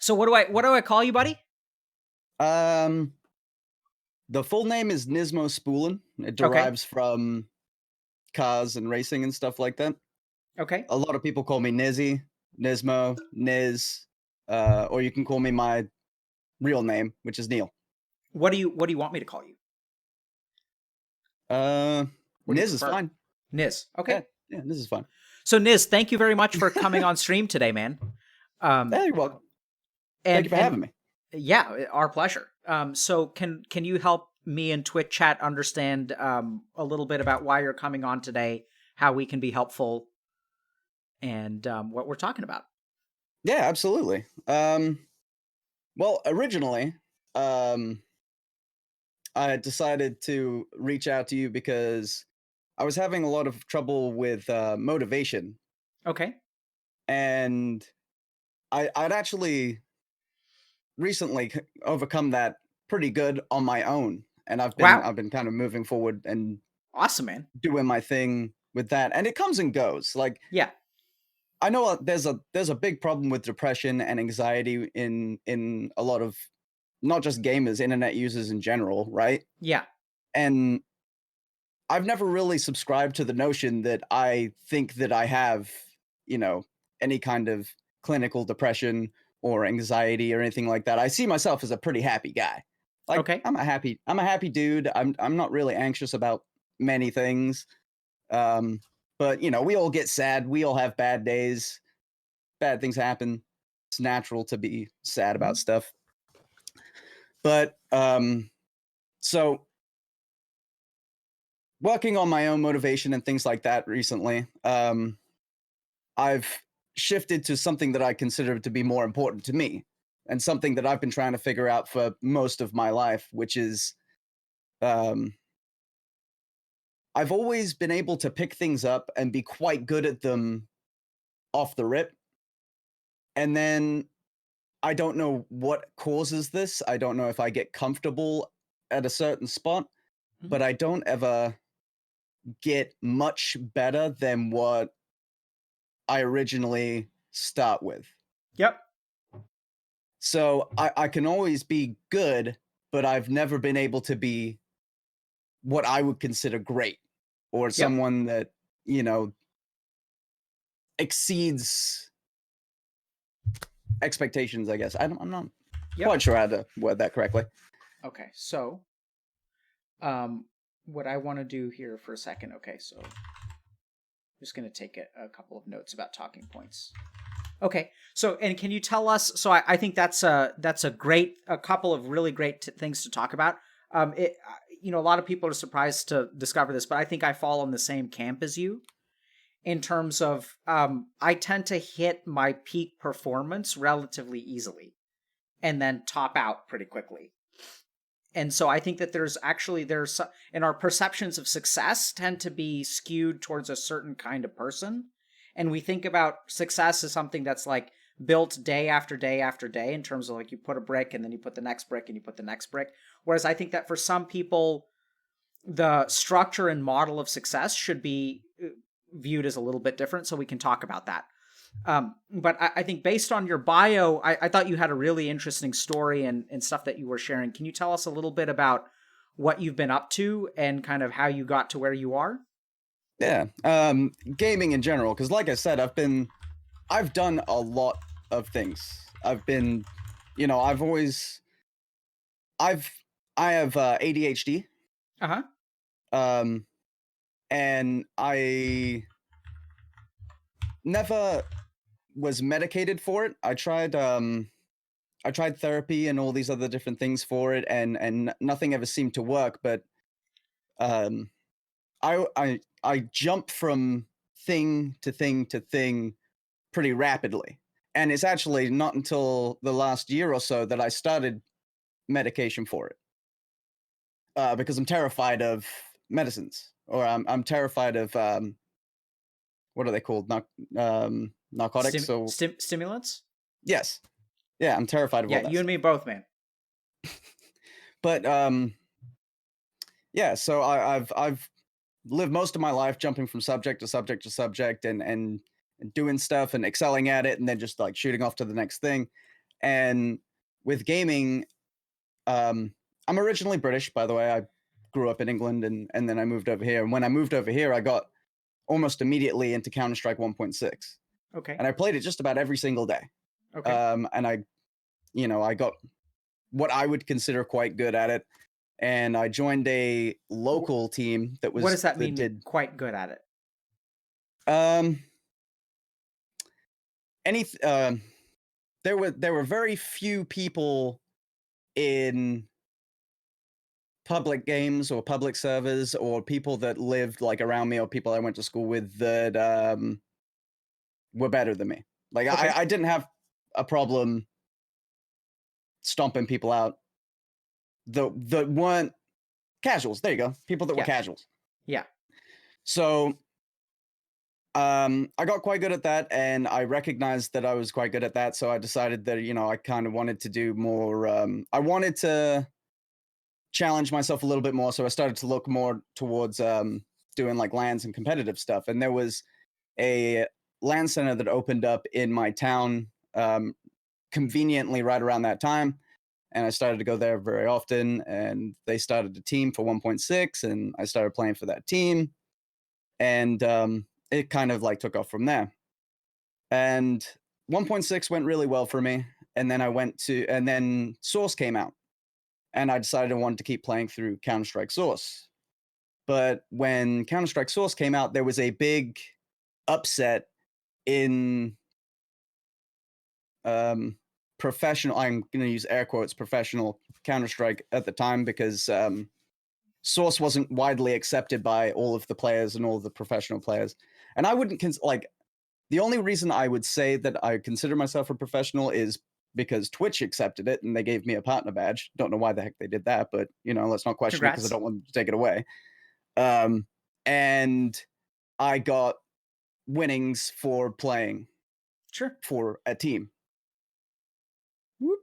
So what do I call you, buddy? Um, the full name is Nismospoolin. It Okay. derives from cars and racing and stuff like that. Okay. A lot of people call me Nizzy, Nismo, Niz, or you can call me my real name, which is Neil. What do you want me to call you? Uh, What do you Niz is prefer? fine. Niz. Yeah, Okay. yeah, Niz is fine. So Niz, thank you very much for coming on stream today, man. Um Hey, you're welcome. Thank and you for and having me. yeah, our pleasure. So can you help me in Twitch chat understand a little bit about why you're coming on today, how we can be helpful, and what we're talking about? Yeah, absolutely. Well, originally, um, I decided to reach out to you because I was having a lot of trouble with motivation, Okay. and I'd actually recently overcome that pretty good on my own, and Wow. I've been kind of moving forward and Awesome, man. doing my thing with that, and it comes and goes. Like Yeah. I know there's a big problem with depression and anxiety in a lot of not just gamers, internet users in general, right? Yeah. And I've never really subscribed to the notion that I think that I have, you know, any kind of clinical depression or anxiety or anything like that. I see myself as a pretty happy guy. Like Okay. I'm a happy dude. I'm not really anxious about many things. Um, but we all get sad. We all have bad days. Bad things happen. It's natural to be sad about Mhm. stuff. But so working on my own motivation and things like that recently, I've shifted to something that I consider to be more important to me and something that I've been trying to figure out for most of my life, which is um, I've always been able to pick things up and be quite good at them off the rip. And then I don't know what causes this. I don't know if I get comfortable at a certain spot, Mhm. but I don't ever get much better than what I originally start with. Yep. So I can always be good, but I've never been able to be what I would consider great or Yep. someone that, you know, exceeds expectations, I guess. I'm not Yep. quite sure how to word that correctly. Okay. So, um, what I want to do here for a second. Okay. So, I'm just going to take a couple of notes about talking points. Okay. So, and can you tell us? So, I think that's a great, a couple of really great things to talk about. A lot of people are surprised to discover this, but I think I fall in the same camp as you in terms of I tend to hit my peak performance relatively easily and then top out pretty quickly. And so I think that and our perceptions of success tend to be skewed towards a certain kind of person, and we think about success as something that's like built day after day after day in terms of like you put a brick and then you put the next brick and you put the next brick. Whereas I think that for some people the structure and model of success should be viewed as a little bit different, so we can talk about that. But I think based on your bio, I thought you had a really interesting story and stuff that you were sharing. Can you tell us a little bit about what you've been up to and kind of how you got to where you are? Yeah. Gaming in general, because like I said, I've done a lot of things. I've been, I've always I've I have ADHD. Uh huh. Um, and I never was medicated for it. I tried therapy and all these other different things for it, and nothing ever seemed to work. But um, I jump from thing to thing to thing pretty rapidly, and it's actually not until the last year or so that I started medication for it because I'm terrified of medicines, or I'm terrified of what are they called? Narcotics. So Stimulants? yes, yeah, I'm terrified of Yeah, all that you and stuff. me both, man. But yeah, so I've lived most of my life jumping from subject to subject to subject and doing stuff and excelling at it and then just like shooting off to the next thing. And with gaming, I'm originally British, by the way. I grew up in England and then I moved over here. And when I moved over here, I got almost immediately into Counter-Strike 1.6. Okay. And I played it just about every single day. Okay. And I got what I would consider quite good at it. And I joined a local team that was what does that mean? did quite good at it. There were very few people in public games or public servers or people that lived like around me or people I went to school with that were better than me. Like Okay. I didn't have a problem stomping people out that weren't casuals. There you go. People that were casuals. Yeah. So I got quite good at that, and I recognized that I was quite good at that. So I decided that, I kind of wanted to do more. I wanted to challenge myself a little bit more. So I started to look more towards doing like LANs and competitive stuff. And there was a LAN center that opened up in my town conveniently right around that time. And I started to go there very often. And they started a team for 1.6, and I started playing for that team. And it kind of like took off from there. And 1.6 went really well for me. And then and then Source came out. And I decided I wanted to keep playing through Counter-Strike Source. But when Counter-Strike Source came out, there was a big upset in professional, I'm going to use air quotes, professional Counter-Strike at the time, because Source wasn't widely accepted by all of the players and all of the professional players. And I wouldn't, the only reason I would say that I consider myself a professional is because Twitch accepted it and they gave me a partner badge. Don't know why the heck they did that, but let's not question it because I don't want them to take it away. And I got winnings for playing for a team. Whoop.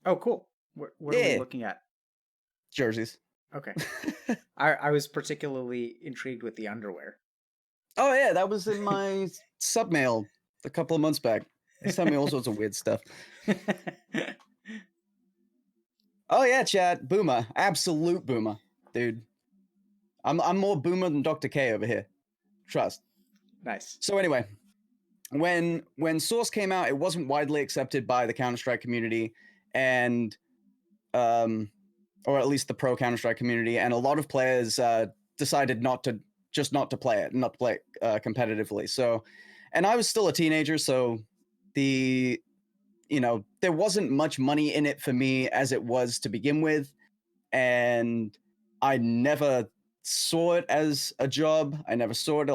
Oh, cool. What are we looking at? Jerseys. Okay. I was particularly intrigued with the underwear. Oh yeah, that was in my sub mail a couple of months back. They sent me all sorts of weird stuff. Oh yeah, chat. Boomer. Absolute boomer. Dude. I'm more boomer than Dr.K over here. Trust. Nice. So anyway, when Source came out, it wasn't widely accepted by the Counter-Strike community and or at least the pro Counter-Strike community, and a lot of players decided not to play it, not to play it competitively. So, and I was still a teenager, so there wasn't much money in it for me as it was to begin with, and I never saw it as a job. I never saw it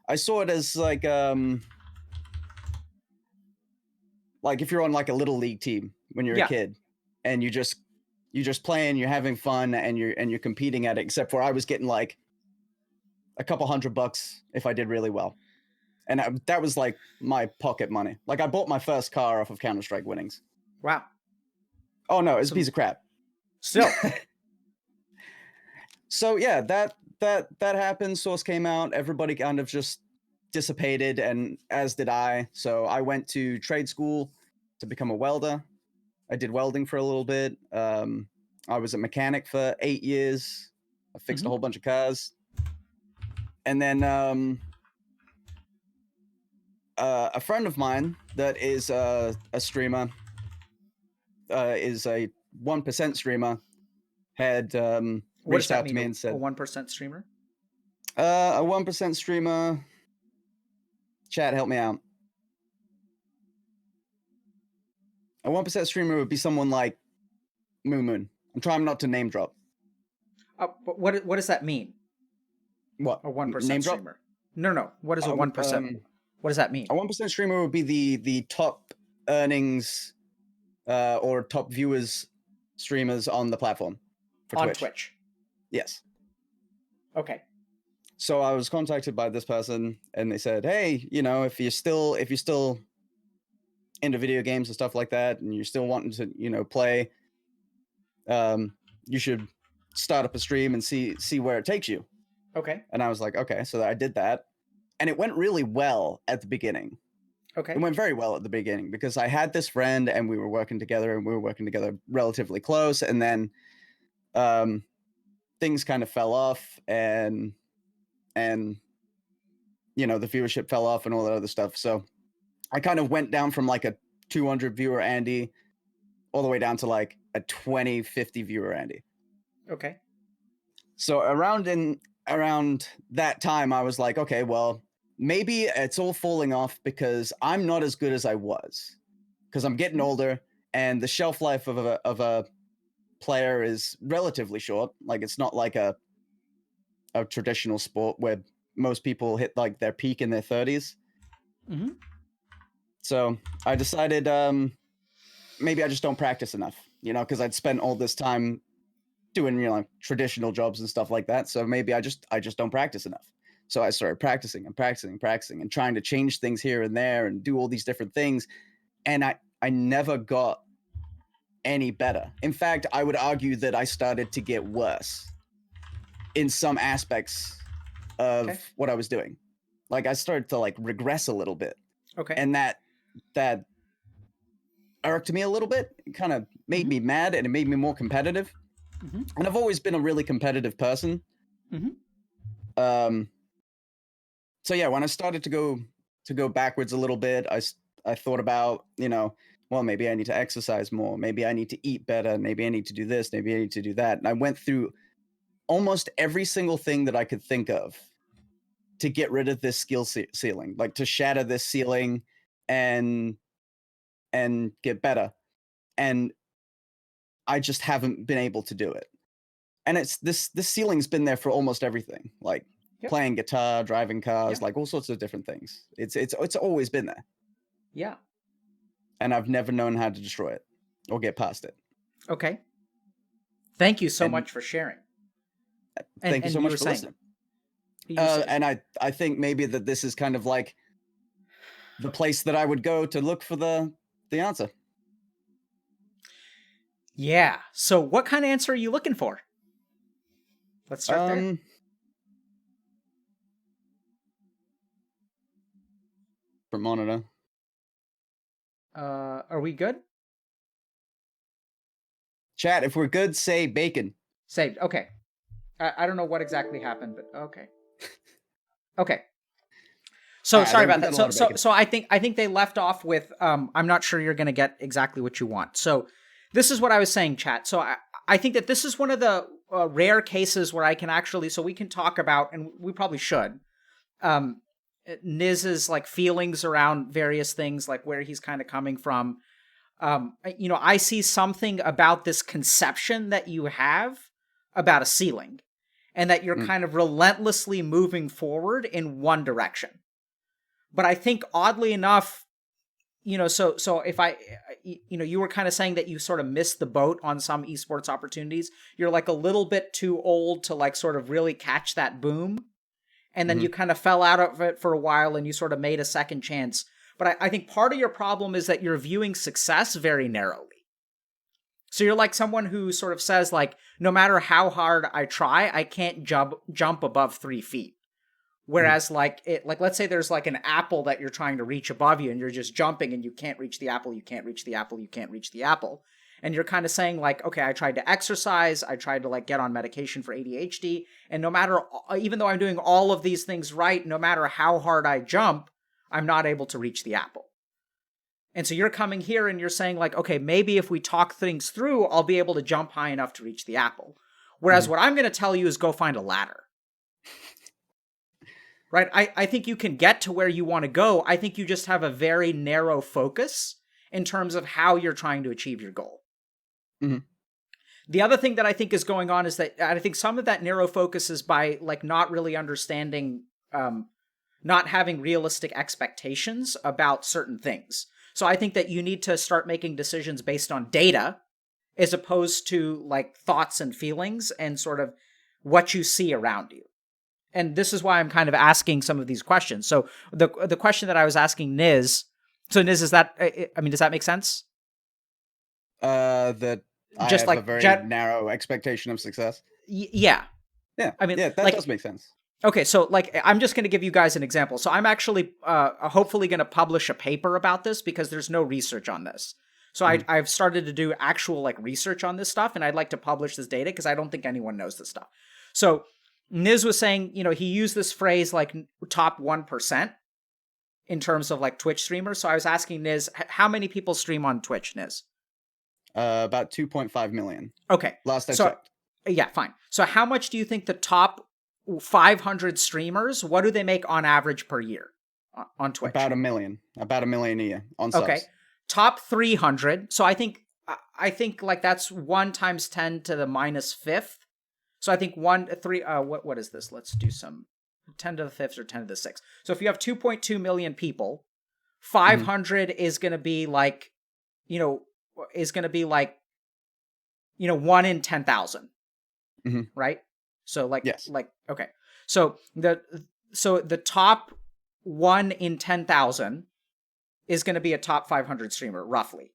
I saw it as like if you're on like a little league team when you're a kid and you just playing, you're having fun, and you're competing at it, except for I was getting like a couple $100 if I did really well. And that was like my pocket money. Like I bought my first car off of Counter-Strike winnings. Wow. Oh no, it's a piece of crap. Still. So yeah, that happened. Source came out. Everybody kind of just dissipated, and as did I. So I went to trade school to become a welder. I did welding for a little bit. I was a mechanic for 8 years. I fixed a whole bunch of cars. And then a friend of mine that is a streamer, is a 1% streamer, had reached out to me and said, a 1% streamer? A 1% streamer. Chat, help me out. A 1% streamer would be someone like Moon. I'm trying not to name drop. But what does that mean? What? A 1% name streamer? Drop? No. What is a 1%? What does that mean? A 1% streamer would be the top earnings or top viewers streamers on the platform for Twitch. Yes. Okay. So I was contacted by this person, and they said, "Hey, if you're still into video games and stuff like that, and you're still wanting to, play, you should start up a stream and see where it takes you." Okay. And I was like, okay. So I did that, and it went really well at the beginning. Okay. It went very well at the beginning because I had this friend and we were working together relatively close. And then things kind of fell off and the viewership fell off and all that other stuff. So I kind of went down from like a 200 viewer Andy all the way down to like a 50 viewer Andy. Okay. So around that time, I was like, okay, well, maybe it's all falling off because I'm not as good as I was because I'm getting older and the shelf life of a player is relatively short. Like it's not like a traditional sport where most people hit like their peak in their 30s. Mm-hmm. So I decided maybe I just don't practice enough, because I'd spent all this time doing traditional jobs and stuff like that. So maybe I just don't practice enough. So I started practicing and trying to change things here and there and do all these different things. And I never got any better. In fact, I would argue that I started to get worse in some aspects of what I was doing. Like I started to like regress a little bit. Okay. And that irked me a little bit. It kind of made me mad and it made me more competitive. Mm-hmm. And I've always been a really competitive person. Mm-hmm. So yeah, when I started to go backwards a little bit, I thought about, well, maybe I need to exercise more. Maybe I need to eat better. Maybe I need to do this. Maybe I need to do that. And I went through almost every single thing that I could think of to get rid of this skill ceiling, like to shatter this ceiling and get better. And I just haven't been able to do it. And it's this ceiling's been there for almost everything, like playing guitar, driving cars, like all sorts of different things. It's always been there. Yeah. And I've never known how to destroy it or get past it. Okay. Thank you so much for sharing. Thank you so much for listening. And I think maybe that this is kind of like the place that I would go to look for the answer. Yeah. So what kind of answer are you looking for? Let's start there. For monitor. Are we good? Chat, if we're good, say bacon. Saved. Okay. I don't know what exactly happened, but okay. Okay. So sorry about that. So I think they left off with I'm not sure you're going to get exactly what you want. So this is what I was saying, chat. So I think that this is one of the rare cases where I can actually, so we can talk about, and we probably should, Niz's like feelings around various things, like where he's kind of coming from. I see something about this conception that you have about a ceiling, and that you're kind of relentlessly moving forward in one direction. But I think oddly enough, so if you were kind of saying that you sort of missed the boat on some esports opportunities. You're like a little bit too old to like sort of really catch that boom. And then you kind of fell out of it for a while and you sort of made a second chance. But I think part of your problem is that you're viewing success very narrowly. So you're like someone who sort of says like, no matter how hard I try, I can't jump above 3 feet. Whereas like let's say there's like an apple that you're trying to reach above you and you're just jumping and you can't reach the apple, you can't reach the apple, you can't reach the apple. And you're kind of saying like, okay, I tried to exercise, I tried to like get on medication for ADHD, and no matter, even though I'm doing all of these things right, no matter how hard I jump, I'm not able to reach the apple. And so you're coming here and you're saying like, okay, maybe if we talk things through, I'll be able to jump high enough to reach the apple. Whereas what I'm going to tell you is go find a ladder. Right? I think you can get to where you want to go. I think you just have a very narrow focus in terms of how you're trying to achieve your goal. Mm-hmm. The other thing that I think is going on is that I think some of that narrow focus is by like not really understanding, not having realistic expectations about certain things. So I think that you need to start making decisions based on data as opposed to like thoughts and feelings and sort of what you see around you. And this is why I'm kind of asking some of these questions. So the question that I was asking Niz, so Niz, is that, I mean, does that make sense? That just I have like a very narrow expectation of success. Yeah. Yeah. I mean, yeah, that does make sense. Okay, so like I'm just going to give you guys an example. So I'm actually hopefully going to publish a paper about this because there's no research on this. So I've started to do actual like research on this stuff, and I'd like to publish this data because I don't think anyone knows this stuff. So Niz was saying, he used this phrase like top 1% in terms of like Twitch streamers. So I was asking Niz, how many people stream on Twitch, Niz? About 2.5 million. Okay. Last I checked. Yeah, fine. So how much do you think the top 500 streamers, what do they make on average per year on Twitch? About a million a year on subs. Okay. Top 300. So I think like that's 1 times 10 to the minus fifth. So I think what is this? Let's do some 10 to the fifth or 10 to the sixth. So if you have 2.2 million people, 500 is going to be like, 1 in 10,000. Right? So like, yes. Okay. So the top 1 in 10,000 is going to be a top 500 streamer, roughly.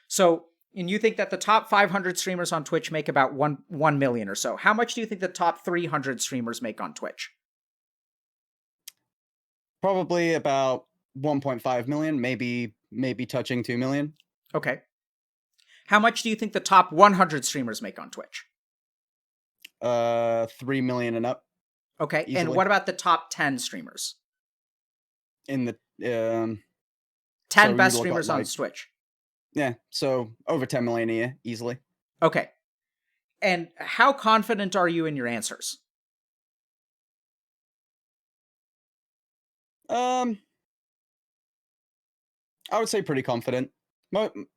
So, and you think that the top 500 streamers on Twitch make about 1 million or so. How much do you think the top 300 streamers make on Twitch? Probably about 1.5 million, maybe touching 2 million. Okay. How much do you think the top 100 streamers make on Twitch? 3 million and up. Okay. Easily. And what about the top 10 streamers? In the 10 best streamers on Twitch. Yeah, so over 10 million a year, easily. Okay. And how confident are you in your answers? I would say pretty confident. 80%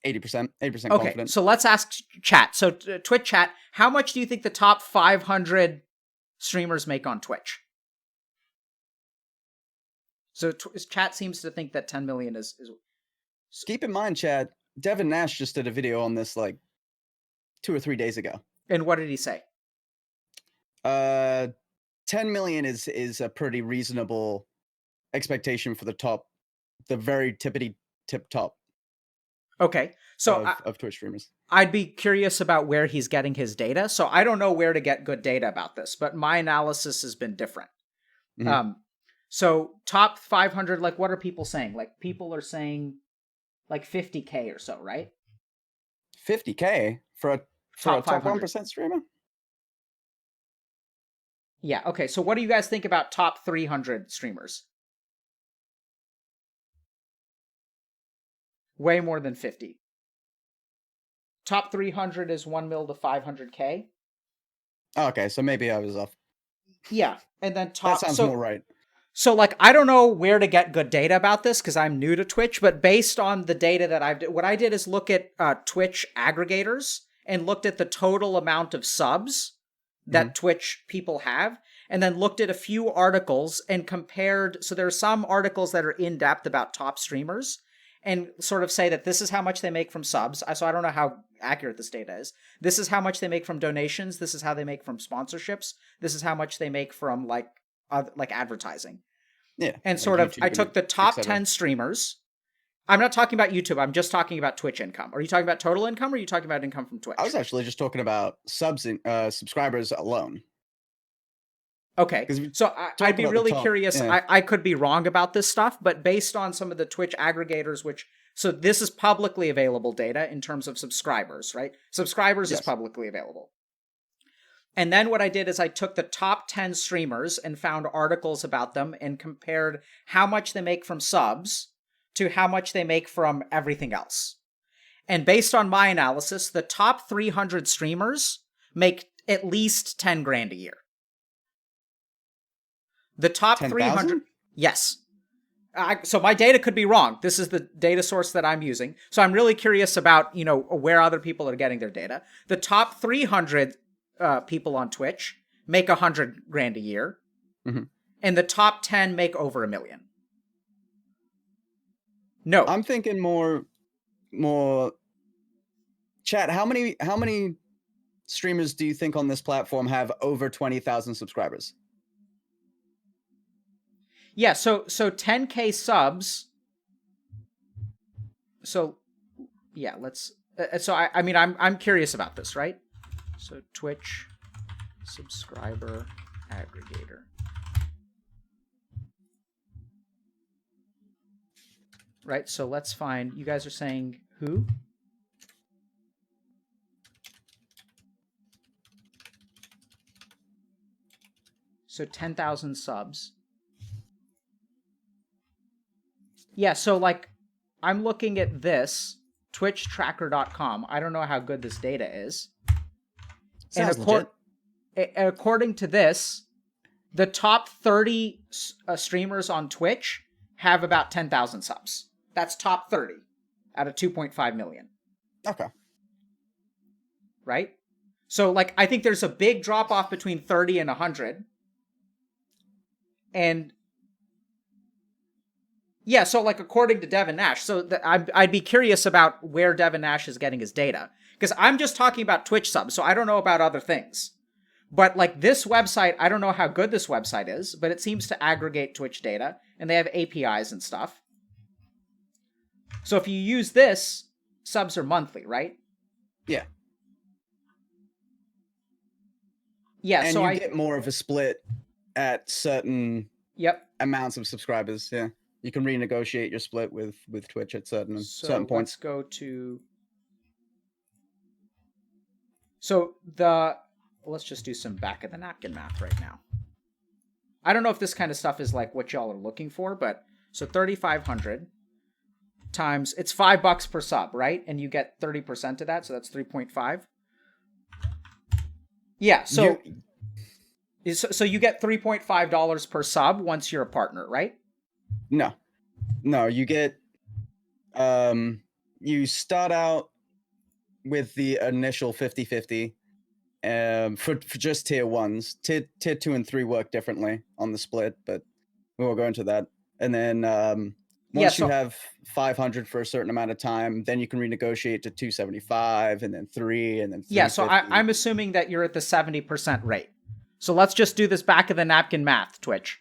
okay, confident. So let's ask chat. So Twitch chat, how much do you think the top 500 streamers make on Twitch? So chat seems to think that 10 million is... Keep in mind, Chad, Devin Nash just did a video on this like 2 or 3 days ago. And what did he say? 10 million is a pretty reasonable expectation for the very tip top. Okay, so of Twitch streamers. I'd be curious about where he's getting his data. So I don't know where to get good data about this, but my analysis has been different. So top 500, like what are people saying? Like people are saying like 50K or so, right? 50K for a top 1% streamer? Yeah, okay. So what do you guys think about top 300 streamers? Way more than 50. Top 300 is 1 mil to 500K. Okay, so maybe I was off. Yeah, and then top... That sounds more right. So, like, I don't know where to get good data about this because I'm new to Twitch, but based on the data that what I did is look at Twitch aggregators and looked at the total amount of subs that Twitch people have, and then looked at a few articles and compared. So there are some articles that are in depth about top streamers and sort of say that this is how much they make from subs. So I don't know how accurate this data is. This is how much they make from donations. This is how they make from sponsorships. This is how much they make from like advertising. Yeah. And sort of, I took the top 10 streamers. I'm not talking about YouTube. I'm just talking about Twitch income. Are you talking about total income or are you talking about income from Twitch? I was actually just talking about subscribers alone. Okay. So I'd be really curious. Yeah. I could be wrong about this stuff, but based on some of the Twitch aggregators, so this is publicly available data in terms of subscribers, right? Subscribers is publicly available. And then what I did is I took the top 10 streamers and found articles about them and compared how much they make from subs to how much they make from everything else. And based on my analysis, the top 300 streamers make at least 10 grand a year. The top 300... Yes. So my data could be wrong. This is the data source that I'm using. So I'm really curious about, where other people are getting their data. The top 300 people on Twitch make 100 grand a year, and the top 10 make over $1 million. No, I'm thinking more. Chat. How many streamers do you think on this platform have over 20,000 subscribers? Yeah, so 10K subs. So yeah, let's. So I'm curious about this, right? So Twitch subscriber aggregator. Right, so let's find, you guys are saying who? So 10,000 subs. Yeah, so like I'm looking at this, twitchtracker.com. I don't know how good this data is. Sounds legit. According to this, the top 30 streamers on Twitch have about 10,000 subs. That's top 30 out of 2.5 million. Okay. Right? So, like, I think there's a big drop off between 30 and 100. And yeah, so like according to Devin Nash, so I'd be curious about where Devin Nash is getting his data. Because I'm just talking about Twitch subs, so I don't know about other things. But like this website, I don't know how good this website is, but it seems to aggregate Twitch data, and they have APIs and stuff. So if you use this, subs are monthly, right? Yeah. Yeah, and so you get more of a split at certain amounts of subscribers. Yeah, you can renegotiate your split with Twitch at certain points. Let's go to. Let's just do some back of the napkin math right now. I don't know if this kind of stuff is like what y'all are looking for, but so 3,500 times it's $5 per sub, right? And you get 30% of that, so that's 3.5. Yeah, so you get $3.5 per sub once you're a partner, right? No, you get you start out with the initial 50-50 for just tier 1s. Tier 2 and 3 work differently on the split, but we won't go into that. And then once you have 500 for a certain amount of time, then you can renegotiate to 275 and then 3 and then 350. Yeah, so I'm assuming that you're at the 70% rate. So let's just do this back of the napkin math, Twitch.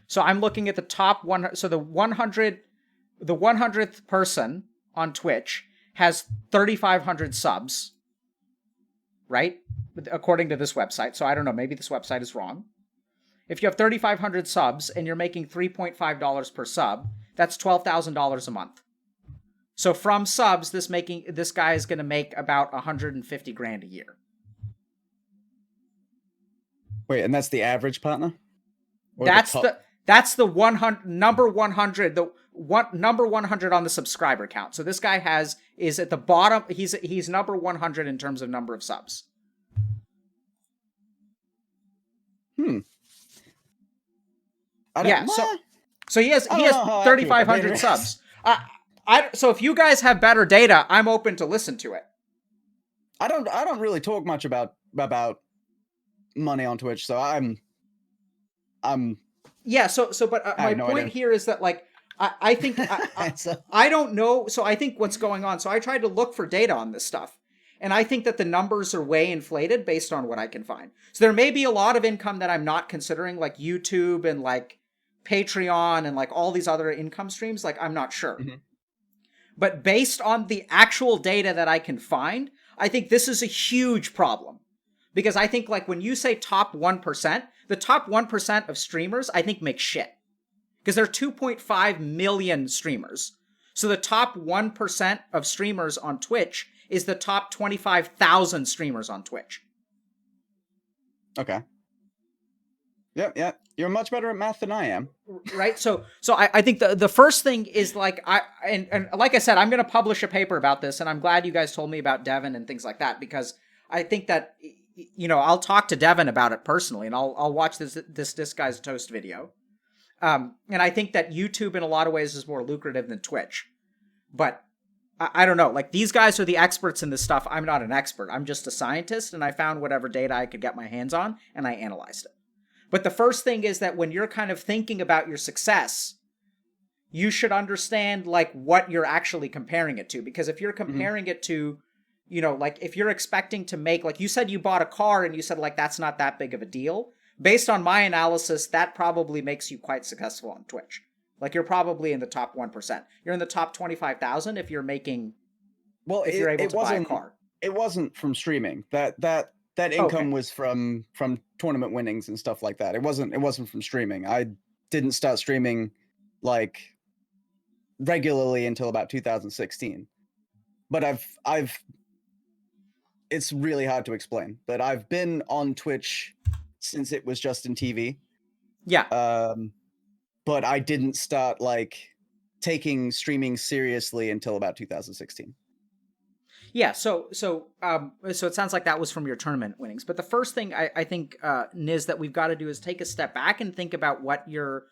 So I'm looking at the top 100. So the 100th person on Twitch has 3,500 subs, right? According to this website. So I don't know, maybe this website is wrong. If you have 3,500 subs and you're making $3.5 per sub, that's $12,000 a month. So from subs, this guy is going to make about 150 grand a year. Wait, and that's the average partner? Or that's the 100 number 100, number 100 on the subscriber count. So this guy is at the bottom. He's number 100 in terms of number of subs. So he has 3,500 subs. So if you guys have better data, I'm open to listen to it. I don't really talk much about money on Twitch, so I'm yeah. But my point here is that like I think I don't know. So I think what's going on. So I tried to look for data on this stuff, and I think that the numbers are way inflated based on what I can find. So there may be a lot of income that I'm not considering, like YouTube and like Patreon and like all these other income streams. Like I'm not sure. Mm-hmm. But based on the actual data that I can find, I think this is a huge problem. Because I think like when you say top 1%, the top 1% of streamers, I think make shit. Because there are 2.5 million streamers. So the top 1% of streamers on Twitch is the top 25,000 streamers on Twitch. Okay. Yeah. You're much better at math than I am. Right? So I think the first thing is like, and like I said, I'm going to publish a paper about this, and I'm glad you guys told me about Devin and things like that, because I think that, you know, I'll talk to Devin about it personally, and I'll watch this guy's toast video. And I think that YouTube in a lot of ways is more lucrative than Twitch. But I don't know, like these guys are the experts in this stuff. I'm not an expert. I'm just a scientist, and I found whatever data I could get my hands on, and I analyzed it. But the first thing is that when you're kind of thinking about your success, you should understand like what you're actually comparing it to. Because if you're comparing it to, you know, like if you're expecting to make, like you said, you bought a car and you said like that's not that big of a deal. Based on my analysis, that probably makes you quite successful on Twitch. Like you're probably in the top 1%. You're in the top 25,000 if you're making, if you're able to buy a car. It wasn't from streaming. That That Okay. income was from tournament winnings and stuff like that. It wasn't from streaming. I didn't start streaming like regularly until about 2016. But I've it's really hard to explain. But I've been on Twitch since it was just in TV. Yeah. But I didn't start like taking streaming seriously until about 2016. Yeah, so it sounds like that was from your tournament winnings. But the first thing I think, Niz, that we've got to do is take a step back and think about what your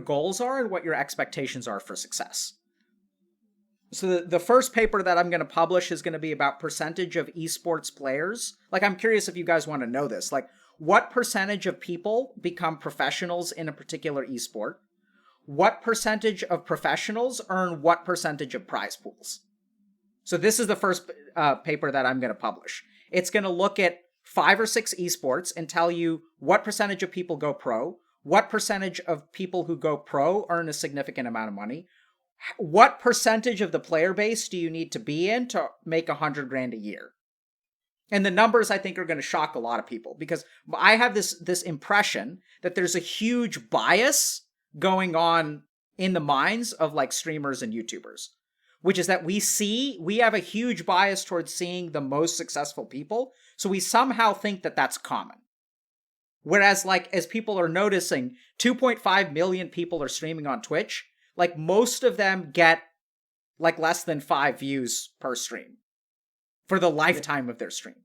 goals are and what your expectations are for success. So the first paper that I'm going to publish is going to be about percentage of esports players. Like, I'm curious if you guys want to know this. Like, what percentage of people become professionals in a particular esport? What percentage of professionals earn what percentage of prize pools? So this is the first paper that I'm going to publish. It's going to look at 5 or 6 esports and tell you what percentage of people go pro, what percentage of people who go pro earn a significant amount of money, what percentage of the player base do you need to be in to make $100,000 a year. And the numbers, I think, are going to shock a lot of people, because I have this impression that there's a huge bias going on in the minds of like streamers and YouTubers, which is that we have a huge bias towards seeing the most successful people. So we somehow think that that's common. Whereas, like, as people are noticing, 2.5 million people are streaming on Twitch. Like, most of them get like less than 5 views per stream for the lifetime of their stream.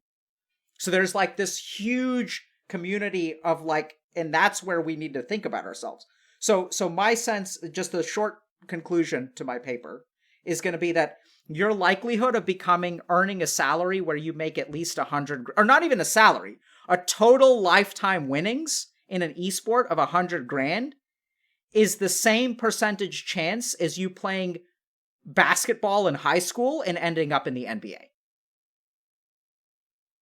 So there's like this huge community of like, and that's where we need to think about ourselves. So my sense, just a short conclusion to my paper, is going to be that your likelihood of earning a salary where you make at least 100, or not even a salary, a total lifetime winnings in an esport of 100,000 is the same percentage chance as you playing basketball in high school and ending up in the NBA.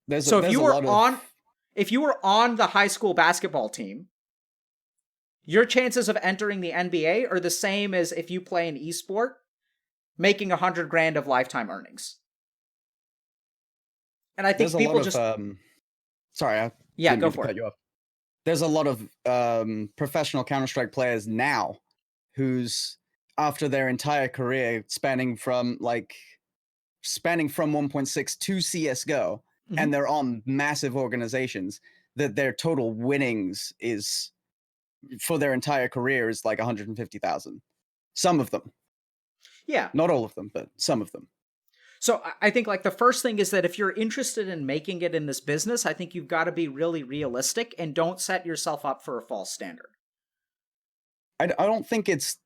If you were on the high school basketball team, your chances of entering the NBA are the same as if you play an esport, making 100,000 of lifetime earnings. And I think there's people sorry, I yeah, didn't go mean to for cut it. you off. There's a lot of professional Counter-Strike players now who's, after their entire career spanning from 1.6 to CS:GO, and they're on massive organizations, that their total winnings is for their entire career is like 150,000. Some of them. Yeah. Not all of them, but some of them. So I think like the first thing is that if you're interested in making it in this business, I think you've got to be really realistic and don't set yourself up for a false standard. I don't think it's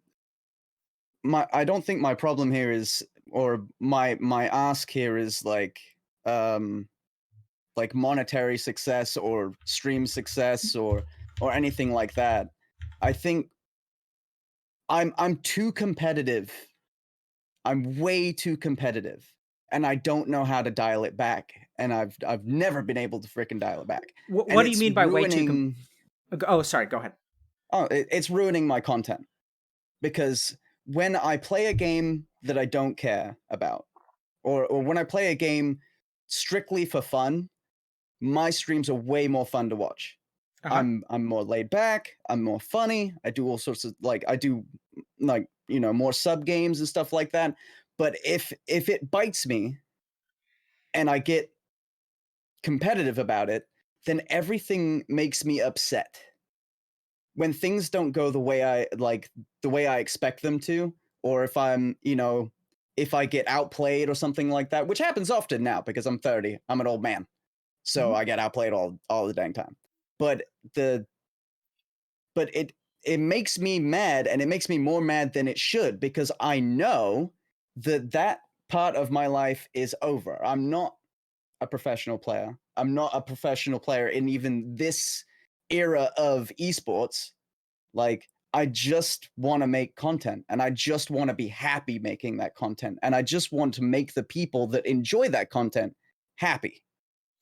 I don't think my problem here is, or my ask here is like monetary success or stream success or anything like that. I think I'm too competitive. I'm way too competitive, and I don't know how to dial it back. And I've never been able to freaking dial it back. What do you mean by way too? Oh, sorry. Go ahead. Oh, it's ruining my content, because when I play a game that I don't care about, or when I play a game strictly for fun, my streams are way more fun to watch. I'm more laid back. I'm more funny. I do all sorts of more sub games and stuff like that. But if it bites me and I get competitive about it, then everything makes me upset. When things don't go the way I expect them to, or if if I get outplayed or something like that, which happens often now because I'm 30, I'm an old man. So I get outplayed all the dang time. But it makes me mad, and it makes me more mad than it should, because I know that part of my life is over. I'm not a professional player. I'm not a professional player in even this era of esports. Like, I just want to make content, and I just want to be happy making that content, and I just want to make the people that enjoy that content happy.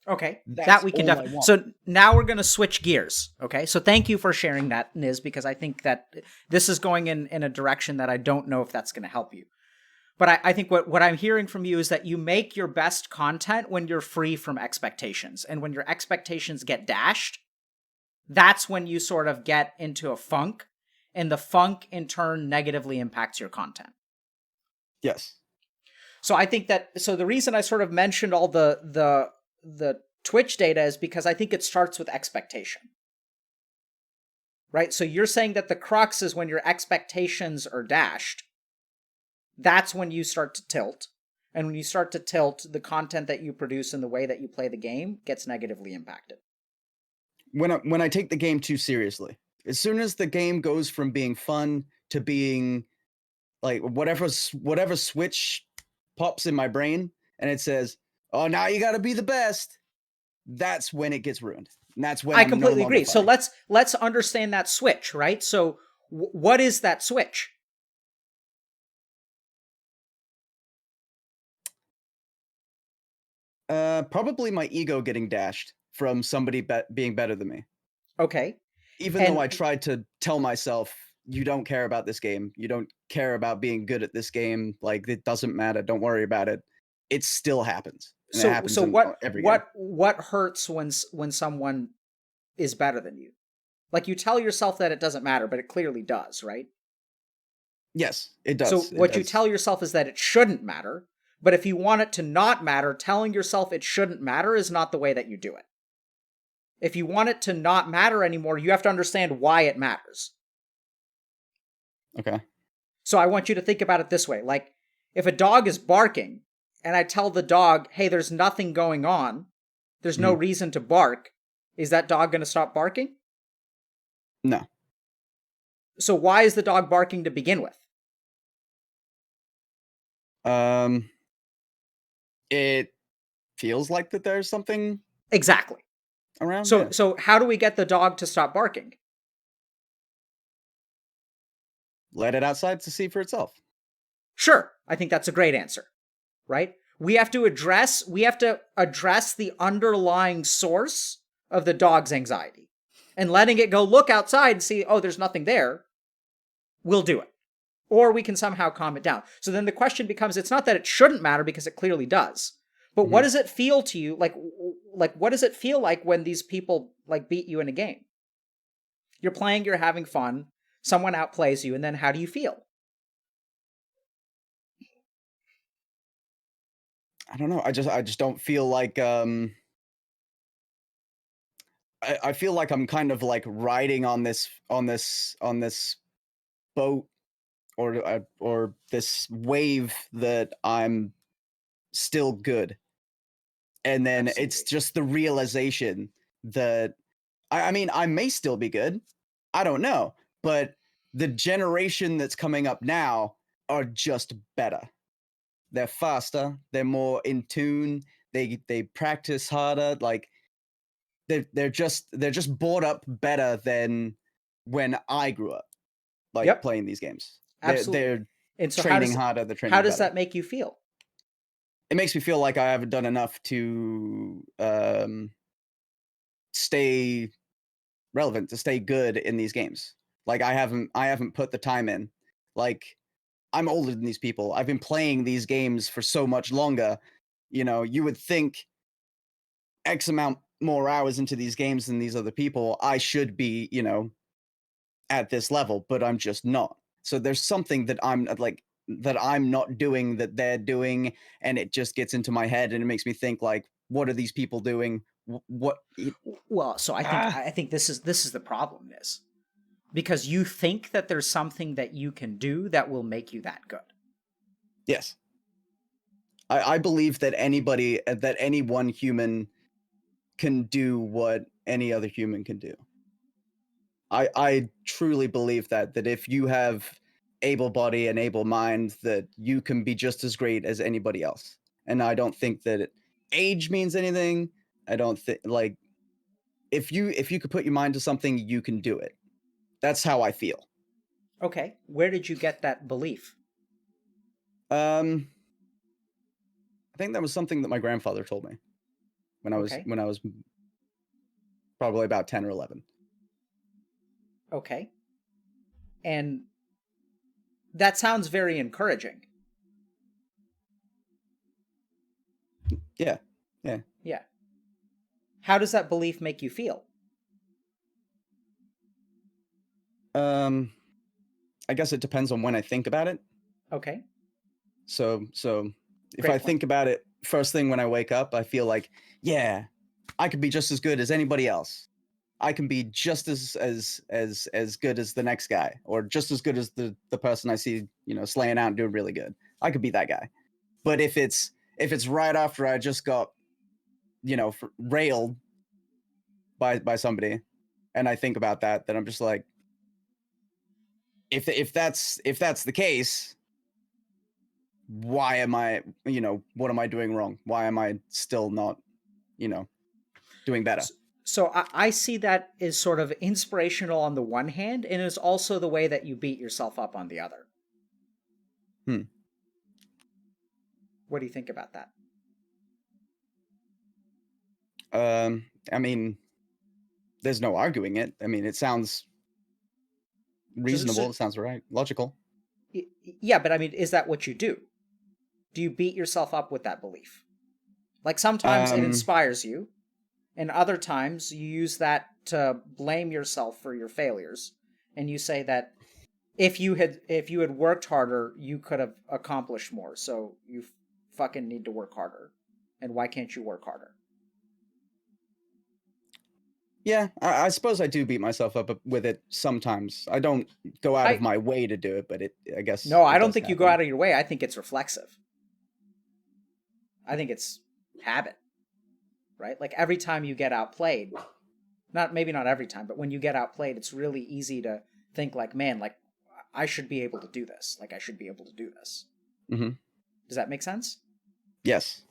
Okay, that we can definitely. So now we're going to switch gears. Okay, so thank you for sharing that, Niz, because I think that this is going in a direction that I don't know if that's going to help you. But I think what I'm hearing from you is that you make your best content when you're free from expectations. And when your expectations get dashed, that's when you sort of get into a funk. And the funk, in turn, negatively impacts your content. Yes. So I think that, so the reason I sort of mentioned all the Twitch data is because I think it starts with expectation. Right? So you're saying that the crux is when your expectations are dashed. That's when you start to tilt. And when you start to tilt, the content that you produce and the way that you play the game gets negatively impacted. When I take the game too seriously, as soon as the game goes from being fun to being like whatever switch pops in my brain and it says, "Oh, now you got to be the best," that's when it gets ruined. And that's when I I'm no completely longer agree. So funny. let's understand that switch, right? So what is that switch? Probably my ego getting dashed from somebody being better than me. Okay. Even though And I tried to tell myself, you don't care about this game. You don't care about being good at this game. Like, it doesn't matter. Don't worry about it. It still happens. And it happens so in every game. what hurts when someone is better than you? Like, you tell yourself that it doesn't matter, but it clearly does, right? Yes, it So does. It what you does. tell yourself is that it shouldn't matter, but if you want it to not matter, telling yourself it shouldn't matter is not the way that you do it. If you want it to not matter anymore, you have to understand why it matters. Okay. So I want you to think about it this way. Like, if a dog is barking and I tell the dog, hey, there's nothing going on, there's no Mhm. reason to bark, is that dog going to stop barking? No. So why is the dog barking to begin with? Um, it feels like that there's something Exactly. around. So Yeah. so how do we get the dog to stop barking? Let it outside to see for itself. Sure, I think that's a great answer, right? We have to address the underlying source of the dog's anxiety. And letting it go look outside and see, oh, there's nothing there, we'll do it. Or we can somehow calm it down. So then the question becomes, it's not that it shouldn't matter because it clearly does. But what Mhm. does it feel to you? Like what does it feel like when these people like beat you in a game? You're playing, you're having fun, someone outplays you, and then how do you feel? I don't know. I just don't feel like I feel like I'm kind of like riding on this boat or this wave that I'm still good. And then it's Absolutely. just the realization that I mean, I may still be good. I don't know. But the generation that's coming up now are just better. They're faster, they're more in tune, they practice harder, like they're just brought up better than when I grew up, like Yep, playing these games. absolutely. They're And so training harder, they're how training does better. that make you feel? It makes me feel like I haven't done enough to stay relevant, to stay good in these games. Like I haven't put the time in. Like I'm older than these people. I've been playing these games for so much longer. You know, you would think X amount more hours into these games than these other people, I should be, you know, at this level, but I'm just not. So there's something that I'm not doing that they're doing, and it just gets into my head and it makes me think like, what are these people doing? What? Well, so Ah, I think this is the problem is because you think that there's something that you can do that will make you that good. yes. I believe that that any one human can do what any other human can do. I truly believe that if you have able body and able mind, that you can be just as great as anybody else. And I don't think that age means anything. I don't think like if you could put your mind to something, you can do it. That's how I feel. Okay, where did you get that belief? Um, I think that was something that my grandfather told me Okay, when I was probably about 10 or 11. okay, and that sounds very encouraging. Yeah. Yeah. Yeah. How does that belief make you feel? I guess it depends on when I think about it. Okay. So if I Great point. think about it first thing when I wake up, I feel like, yeah, I could be just as good as anybody else. I can be just as good as the next guy, or just as good as the person I see, slaying out and doing really good. I could be that guy. But if it's right after I just got, railed by somebody, and I think about that, then I'm just like, if that's the case, why am I, what am I doing wrong? Why am I still not, doing better? So I see that as sort of inspirational on the one hand, and it's also the way that you beat yourself up on the other. Hmm. What do you think about that? I mean, there's no arguing it. I mean, it sounds So, so reasonable. It sounds right, logical. yeah, but I mean, is that what you do? Do you beat yourself up with that belief? Like sometimes it Um, inspires you, and other times you use that to blame yourself for your failures, and you say that if you had worked harder, you could have accomplished more. So you fucking need to work harder. And why can't you work harder? yeah, I suppose I do beat myself up with it sometimes. I don't go out of I my way to do it, but I guess No, I it don't does think you go happen. out of your way. I think it's reflexive. I think it's habit, right? Like every time you get outplayed, maybe not every time, but when you get outplayed, it's really easy to think like, man, like I should be able to do this. Like I should be able to do this. Hmm. Does that make sense? Yes, And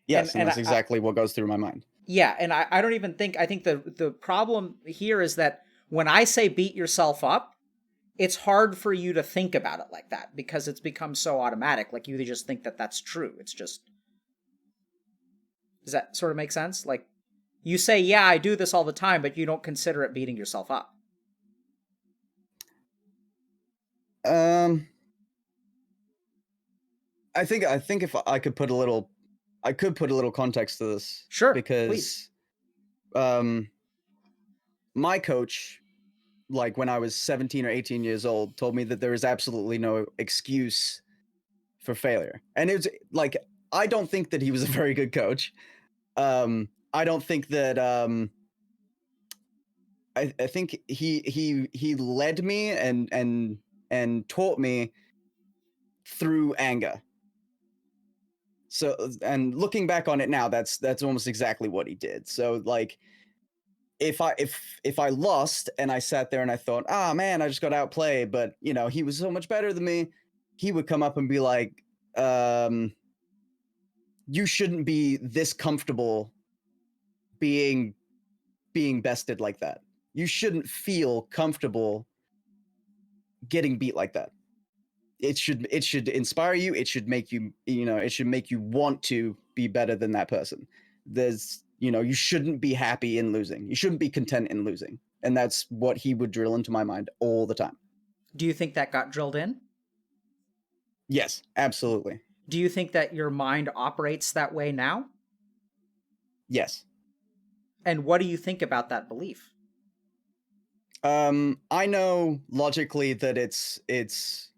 yes, and and that's exactly what goes through my mind. yeah, and I don't even think I think the problem here is that when I say beat yourself up, it's hard for you to think about it like that because it's become so automatic. Like you just think that that's true. It's just, does that sort of make sense? Like you say, yeah, I do this all the time, but you don't consider it beating yourself up. Um, I think if I could put a little context to this, Sure, please. because um my coach, like when I was 17 or 18 years old, told me that there is absolutely no excuse for failure. And it was like, I don't think that he was a very good coach. I don't think that I think he led me and taught me through anger. So, and looking back on it now, that's almost exactly what he did. So like, if I lost and I sat there and I thought, ah man, I just got outplayed, but he was so much better than me, he would come up and be like, um, you shouldn't be this comfortable being bested like that. You shouldn't feel comfortable getting beat like that. It should inspire you. It should make you, it should make you want to be better than that person. You shouldn't be happy in losing. You shouldn't be content in losing. And that's what he would drill into my mind all the time. Do you think that got drilled in? Yes, absolutely. Do you think that your mind operates that way now? Yes. And what do you think about that belief? I know logically that it's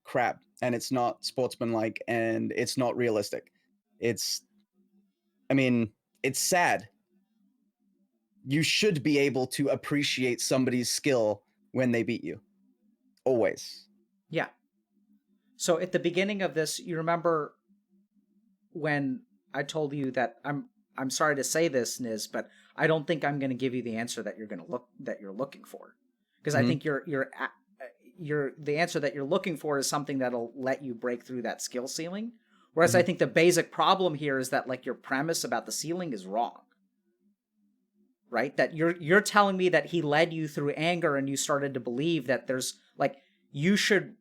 crap, and it's not sportsmanlike, and it's not realistic. It's I mean, it's sad. You should be able to appreciate somebody's skill when they beat you. Always. Yeah. So at the beginning of this, you remember when I told you that I'm sorry to say this, Niz, but I don't think I'm going to give you the answer that you're looking for, because I Mhm. think you're the answer that you're looking for is something that'll let you break through that skill ceiling. Whereas I Mhm. think the basic problem here is that like your premise about the ceiling is wrong, right? That you're telling me that he led you through anger and you started to believe that there's like you should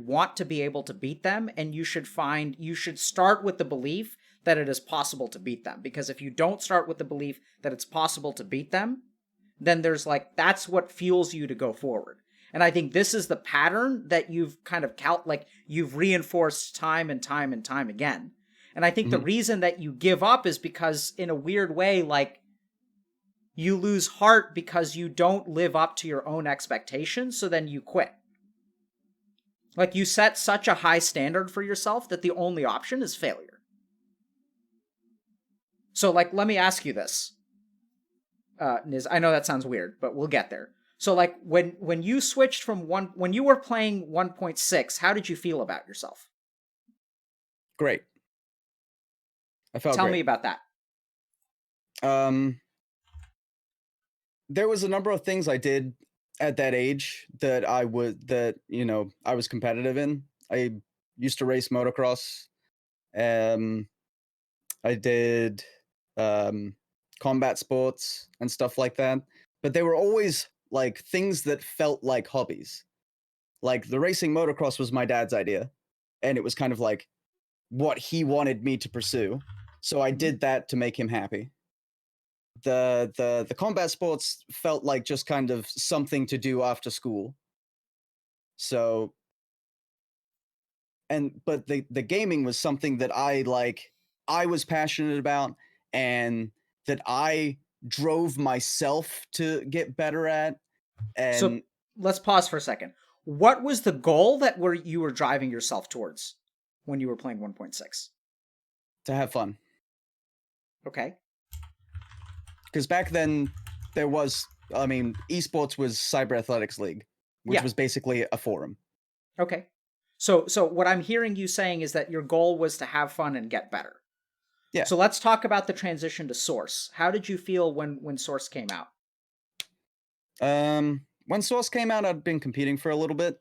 want to be able to beat them, and you should start with the belief that it is possible to beat them, because if you don't start with the belief that it's possible to beat them, then there's like that's what fuels you to go forward. And I think this is the pattern that you've kind of you've reinforced time and time and time again. And I think the Mhm. reason that you give up is because, in a weird way, like, you lose heart because you don't live up to your own expectations, so then you quit. Like, you set such a high standard for yourself that the only option is failure. So, like, let me ask you this, Niz. I know that sounds weird, but we'll get there. So, like, when you switched from when you were playing 1.6, how did you feel about yourself? Great. I felt Tell me great. about that. Um, there was a number of things I did at that age that I was competitive in. I used to race motocross. Um, I did um, combat sports and stuff like that. But they were always like things that felt like hobbies. Like the racing motocross was my dad's idea, and it was kind of like what he wanted me to pursue. So I Mhm. did that to make him happy. The combat sports felt like just kind of something to do after school. So but the gaming was something that I was passionate about and that I drove myself to get better at So and let's pause for a second. What was the goal that you were driving yourself towards when you were playing 1.6? to have fun. Okay. Because back then there was, I mean, esports was Cyber Athletics League, which Yeah. was basically a forum. Okay. So what I'm hearing you saying is that your goal was to have fun and get better. Yeah. So let's talk about the transition to Source. How did you feel when Source came out? When Source came out, I'd been competing for a little bit,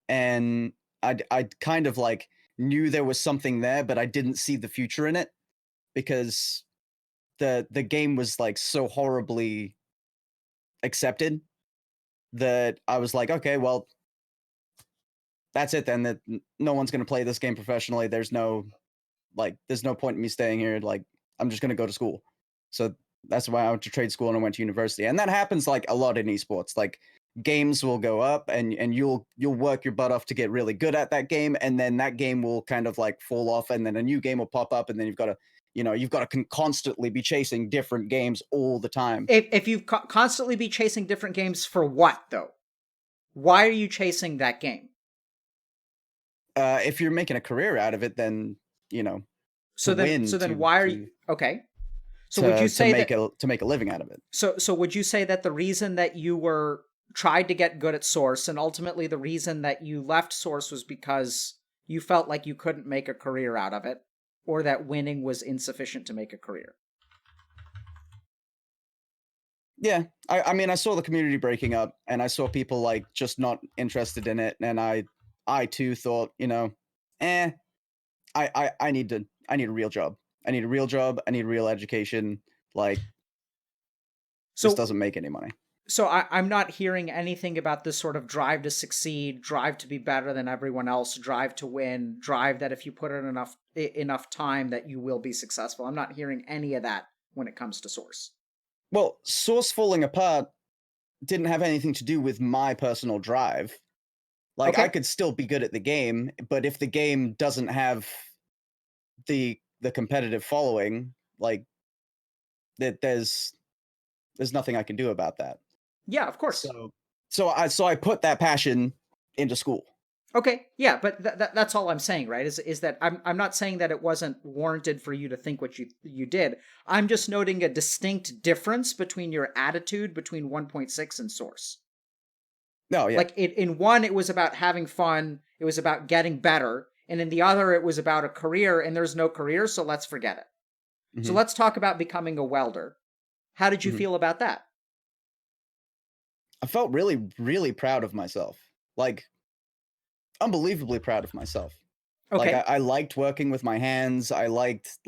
and I'd kind of like knew there was something there, but I didn't see the future in it because the game was like so horribly accepted that I was like, okay, well, that's it then. That no one's gonna play this game professionally. There's no point in me staying here. Like, I'm just gonna go to school. So that's why I went to trade school and I went to university. And that happens like a lot in esports. Like games will go up and you'll work your butt off to get really good at that game, and then that game will kind of like fall off, and then a new game will pop up, and then you've got to constantly be chasing different games all the time. If you constantly be chasing different games for what though? Why are you chasing that game? If you're making a career out of it, then you know to So win then why are you okay? So would you say that to make a living out of it. so would you say that the reason that you were tried to get good at Source and ultimately the reason that you left Source was because you felt like you couldn't make a career out of it, or that winning was insufficient to make a career? Yeah, I mean, I saw the community breaking up, and I saw people like just not interested in it, and I too thought, eh, I need a real job. I need a real job. I need real education. Like this So doesn't make any money. I'm not hearing anything about this sort of drive to succeed, drive to be better than everyone else, drive to win, drive that if you put in enough time that you will be successful. I'm not hearing any of that when it comes to Source. Well, Source falling apart didn't have anything to do with my personal drive. Like I Okay. could still be good at the game, but if the game doesn't have the competitive following, like that there's nothing I can do about that. Yeah, of course. So so I put that passion into school. Okay, yeah, but that's all I'm saying, right? Is that I'm not saying that it wasn't warranted for you to think what you did. I'm just noting a distinct difference between your attitude between 1.6 and Source. No, yeah. Like in one, it was about having fun, it was about getting better, and in the other, it was about a career, and there's no career, so let's forget it. So Mhm, let's talk about becoming a welder. How did you mhm. feel about that? I felt really, really proud of myself. Like unbelievably proud of myself. Like Okay, I liked working with my hands. I liked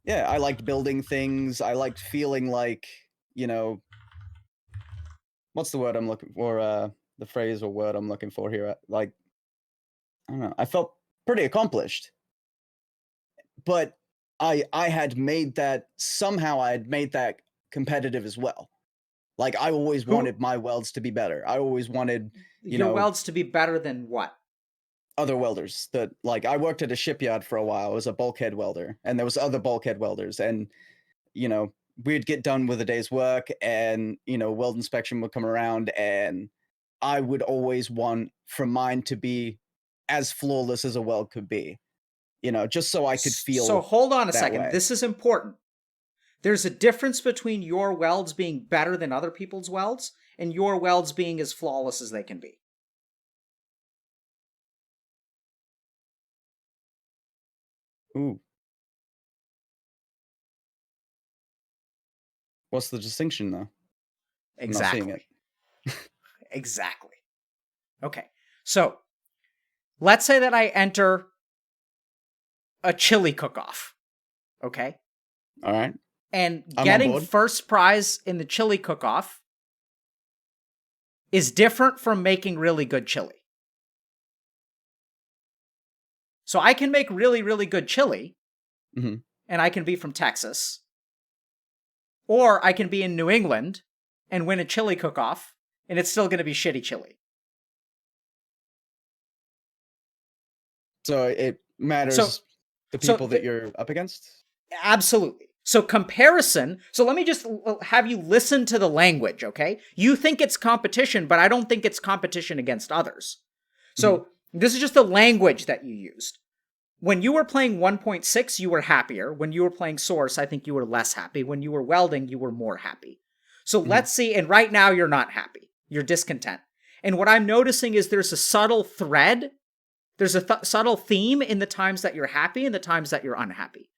yeah, I liked building things. I liked feeling like, you know, what's the word I'm looking for? The phrase or word I'm looking for here. Like, I don't know. I felt pretty accomplished. But I had made that somehow I had made that competitive as well. Like I always who wanted my welds to be better. I always wanted, you your know, welds to be better than what? other welders that, like, I worked at a shipyard for a while. I was a bulkhead welder, and there was other bulkhead welders, and we'd get done with a day's work, and weld inspection would come around, and I would always want for mine to be as flawless as a weld could be, just so I could So feel hold on a that second. way. This is important. There's a difference between your welds being better than other people's welds and your welds being as flawless as they can be. Ooh. What's the distinction, though? I'm not seeing Exactly. it. Exactly. Okay. So let's say that I enter a chili cook-off. Okay. All right. And I'm on getting board. first prize in the chili cook-off is different from making really good chili. So I can make really, really good chili, Mhm. and I can be from Texas. Or I can be in New England and win a chili cook-off, and it's still going to be shitty chili. So it matters the people that you're up against? Absolutely. So comparison, so let me just have you listen to the language, okay? You think it's competition, but I don't think it's competition against others. So this is just the language that you used. When you were playing 1.6, you were happier. When you were playing Source, I think you were less happy. When you were welding, you were more happy. So let's see, and right now you're not happy. You're discontent. And what I'm noticing is there's a subtle thread. There's a subtle theme in the times that you're happy and the times that you're unhappy.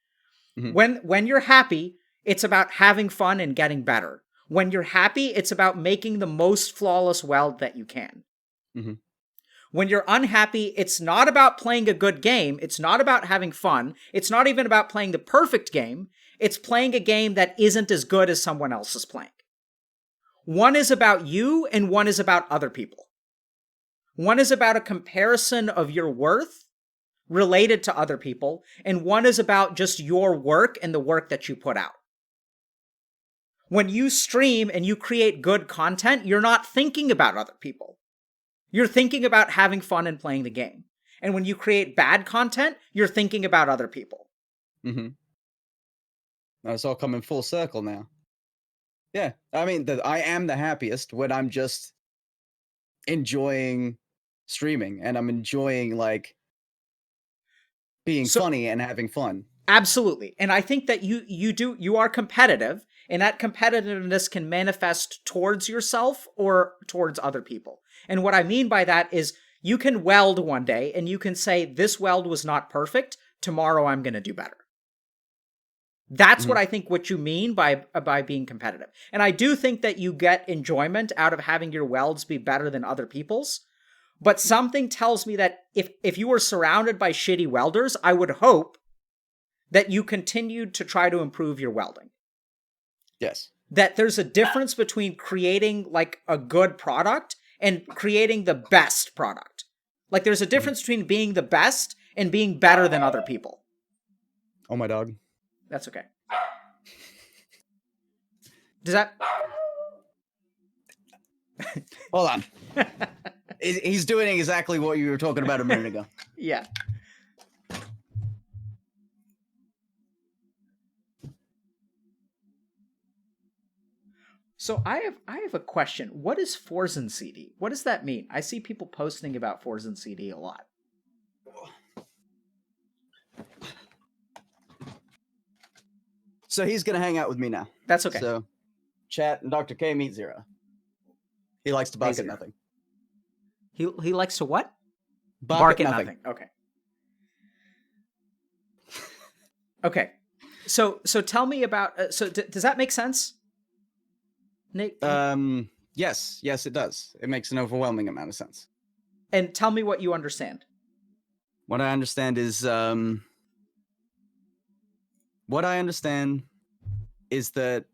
When you're happy, it's about having fun and getting better. When you're happy, it's about making the most flawless weld that you can. When you're unhappy, it's not about playing a good game. It's not about having fun. It's not even about playing the perfect game. It's playing a game that isn't as good as someone else is playing. One is about you and one is about other people. One is about a comparison of your worth related to other people, and one is about just your work and the work that you put out. When you stream and you create good content, you're not thinking about other people. You're thinking about having fun and playing the game. And when you create bad content, you're thinking about other people. It's all coming full circle now. Yeah, I mean, I am the happiest when I'm just enjoying streaming, and I'm enjoying, like, being funny and having fun. Absolutely. And I think that you are competitive, and that competitiveness can manifest towards yourself or towards other people. And what I mean by that is you can weld one day and you can say, this weld was not perfect. Tomorrow I'm going to do better. That's what I think what you mean by being competitive. And I do think that you get enjoyment out of having your welds be better than other people's. But something tells me that if you were surrounded by shitty welders, I would hope that you continued to try to improve your welding. Yes. That there's a difference between creating like a good product and creating the best product. Like there's a difference between being the best and being better than other people. Oh, my dog. That's okay. Does that... Hold on. He's doing exactly what you were talking about a minute ago. Yeah. So I have a question. What is Forzen CD? What does that mean? I see people posting about Forzen CD a lot. So he's gonna hang out with me now. That's okay. So, chat and Dr.K meet zero. He likes to bark at nothing. He likes to what? Bark at nothing. Okay. Okay. So tell me about. Does that make sense, Nick? Yes, it does. It makes an overwhelming amount of sense. And tell me what you understand. What I understand is that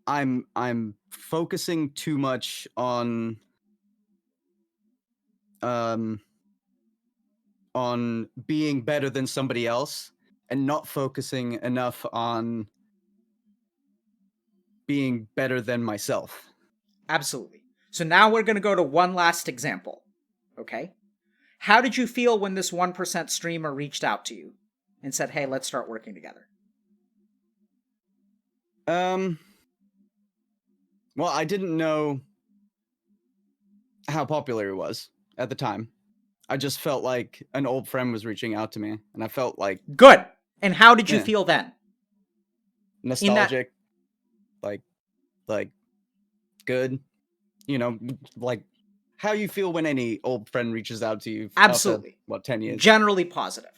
I'm focusing too much on being better than somebody else and not focusing enough on being better than myself. Absolutely. So now we're going to go to one last example. Okay? How did you feel when this 1% streamer reached out to you and said, hey, let's start working together? Well, I didn't know how popular he was at the time. I just felt like an old friend was reaching out to me, and I felt like good. And how did you feel then? Nostalgic, like good. You know, like how you feel when any old friend reaches out to you. Absolutely. After, 10 years? Generally positive.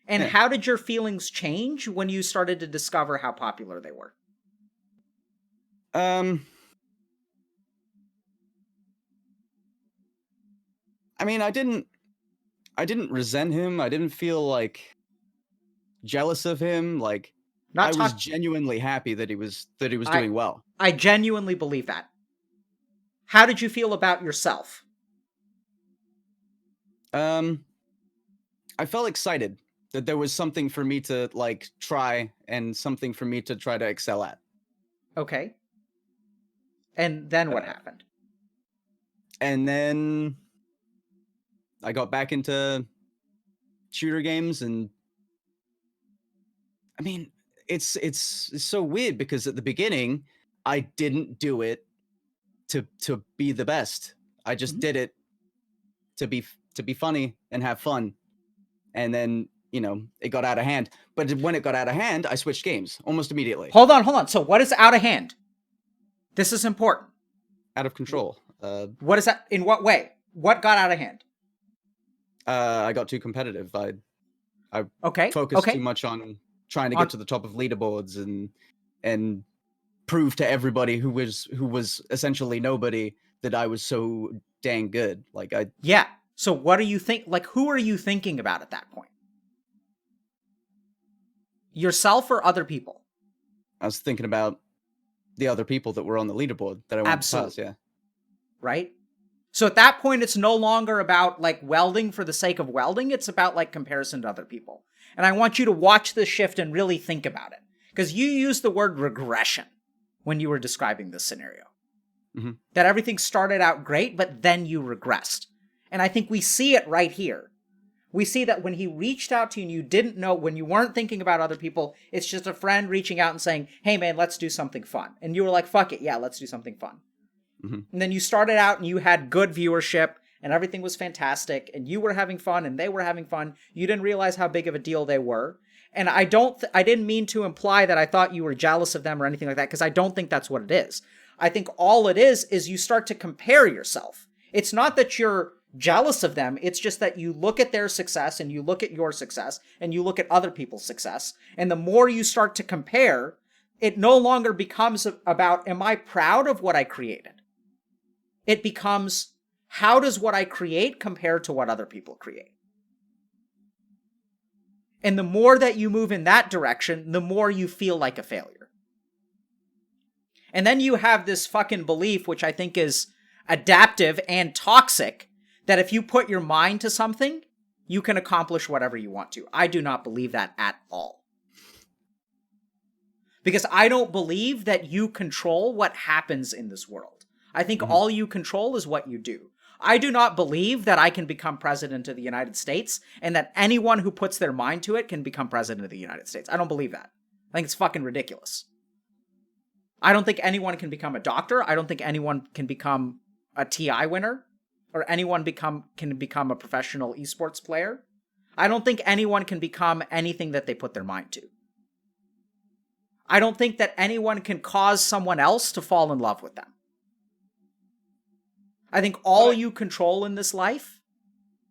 And how did your feelings change when you started to discover how popular they were? I mean, I didn't resent him. I didn't feel like jealous of him. Like I was genuinely happy that he was doing well. I genuinely believe that. How did you feel about yourself? I felt excited that there was something for me to like try and something for me to try to excel at. Okay. And then what happened? And then I got back into shooter games, and I mean, it's so weird because at the beginning I didn't do it to be the best. I just did it to be funny and have fun. And then, you know, it got out of hand. But when it got out of hand, I switched games almost immediately. Hold on. So what is out of hand? This is important. Out of control. What is that? In what way? What got out of hand? I got too competitive. I focused too much on trying to get to the top of leaderboards and prove to everybody who was essentially nobody that I was so dang good. Like Yeah. So what do you think? Like, who are you thinking about at that point? Yourself or other people? I was thinking about the other people that were on the leaderboard that I wanted to pass, yeah. Right? So at that point, it's no longer about like welding for the sake of welding. It's about like comparison to other people. And I want you to watch this shift and really think about it. Because you used the word regression when you were describing this scenario. Mm-hmm. That everything started out great, but then you regressed. And I think we see it right here. We see that when he reached out to you and you didn't know, when you weren't thinking about other people, it's just a friend reaching out and saying, hey man, let's do something fun. And you were like, fuck it, yeah, let's do something fun. Mm-hmm. And then you started out and you had good viewership and everything was fantastic and you were having fun and they were having fun. You didn't realize how big of a deal they were. And I didn't mean to imply that I thought you were jealous of them or anything like that, because I don't think that's what it is. I think all it is you start to compare yourself. It's not that you're jealous of them. It's just that you look at their success and you look at your success and you look at other people's success. And the more you start to compare, it no longer becomes about, am I proud of what I created? It becomes, how does what I create compare to what other people create? And the more that you move in that direction, the more you feel like a failure. And then you have this fucking belief, which I think is adaptive and toxic, that if you put your mind to something, you can accomplish whatever you want to. I do not believe that at all. Because I don't believe that you control what happens in this world. I think all you control is what you do. I do not believe that I can become president of the United States and that anyone who puts their mind to it can become president of the United States. I don't believe that. I think it's fucking ridiculous. I don't think anyone can become a doctor. I don't think anyone can become a TI winner. Or anyone can become a professional esports player. I don't think anyone can become anything that they put their mind to. I don't think that anyone can cause someone else to fall in love with them. I think all you control in this life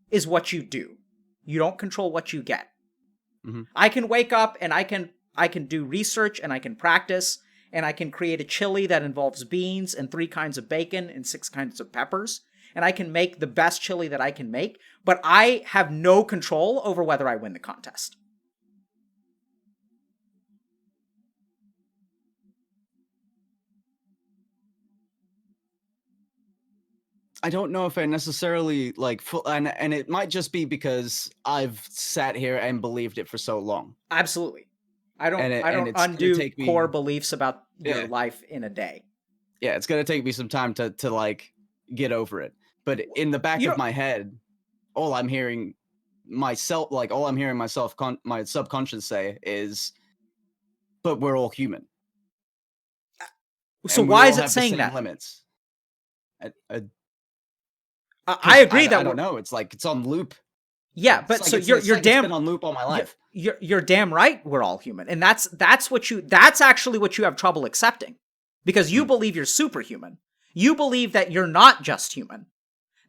is what you do. You don't control what you get. Mm-hmm. I can wake up and I can do research and I can practice and I can create a chili that involves beans and 3 kinds of bacon and 6 kinds of peppers. And I can make the best chili that I can make, but I have no control over whether I win the contest. I don't know if I necessarily like and it might just be because I've sat here and believed it for so long. Absolutely. I don't undo core beliefs about your life in a day. Yeah, it's going to take me some time to like get over it. But in the back of my head, all I'm hearing myself, like all I'm hearing myself, my subconscious say is, but we're all human. So And why we all is it have the saying same that? limits. I agree I that don't know. It's like it's on loop. Yeah, It's but like so it's like it's been on loop all my life. You're damn right we're all human. And that's actually what you have trouble accepting. Because you believe you're superhuman. You believe that you're not just human.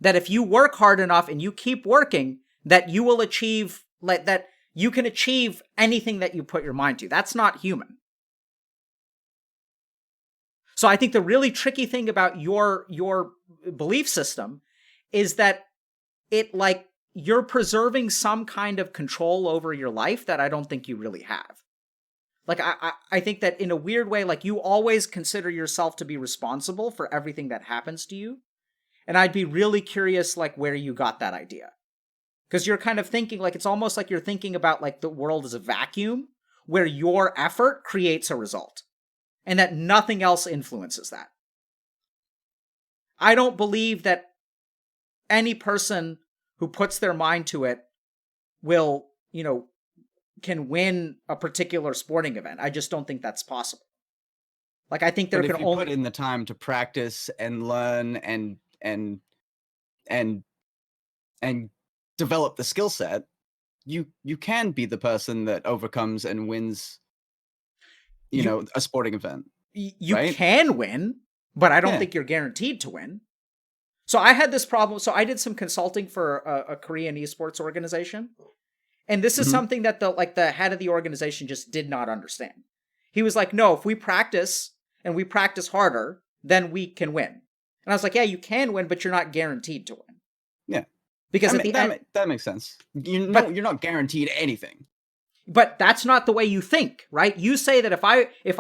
That if you work hard enough and you keep working, that you will achieve, like, that you can achieve anything that you put your mind to. That's not human. So I think the really tricky thing about your belief system is that it, like, you're preserving some kind of control over your life that I don't think you really have. Like, I think that in a weird way, like, you always consider yourself to be responsible for everything that happens to you. And I'd be really curious, like, where you got that idea. Because you're kind of thinking, like, it's almost like you're thinking about, like, the world as a vacuum where your effort creates a result. And that nothing else influences that. I don't believe that any person who puts their mind to it will, can win a particular sporting event. I just don't think that's possible. Like, I think there But can if you only... put in the time to practice and learn and develop the skill set, you can be the person that overcomes and wins, a sporting event. You right? can win, but I don't Yeah. think you're guaranteed to win. So I had this problem. So I did some consulting for a Korean esports organization. And this is something that the head of the organization just did not understand. He was like, no, if we practice and we practice harder, then we can win. And I was like, yeah, you can win, but you're not guaranteed to win. Yeah. Because at the end, that makes sense. You're not guaranteed anything. but that's not the way you think, right? You say that if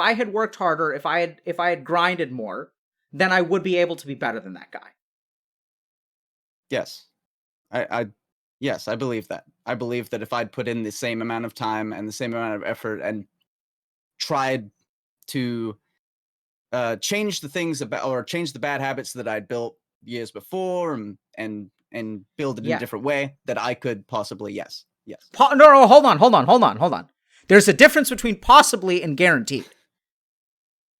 I had worked harder, if I had grinded more, then I would be able to be better than that guy. Yes. Yes, I believe that. I believe that if I'd put in the same amount of time and the same amount of effort and tried to change the things change the bad habits that I'd built years before and build it in a different way, that I could possibly, yes. No, hold on. There's a difference between possibly and guaranteed.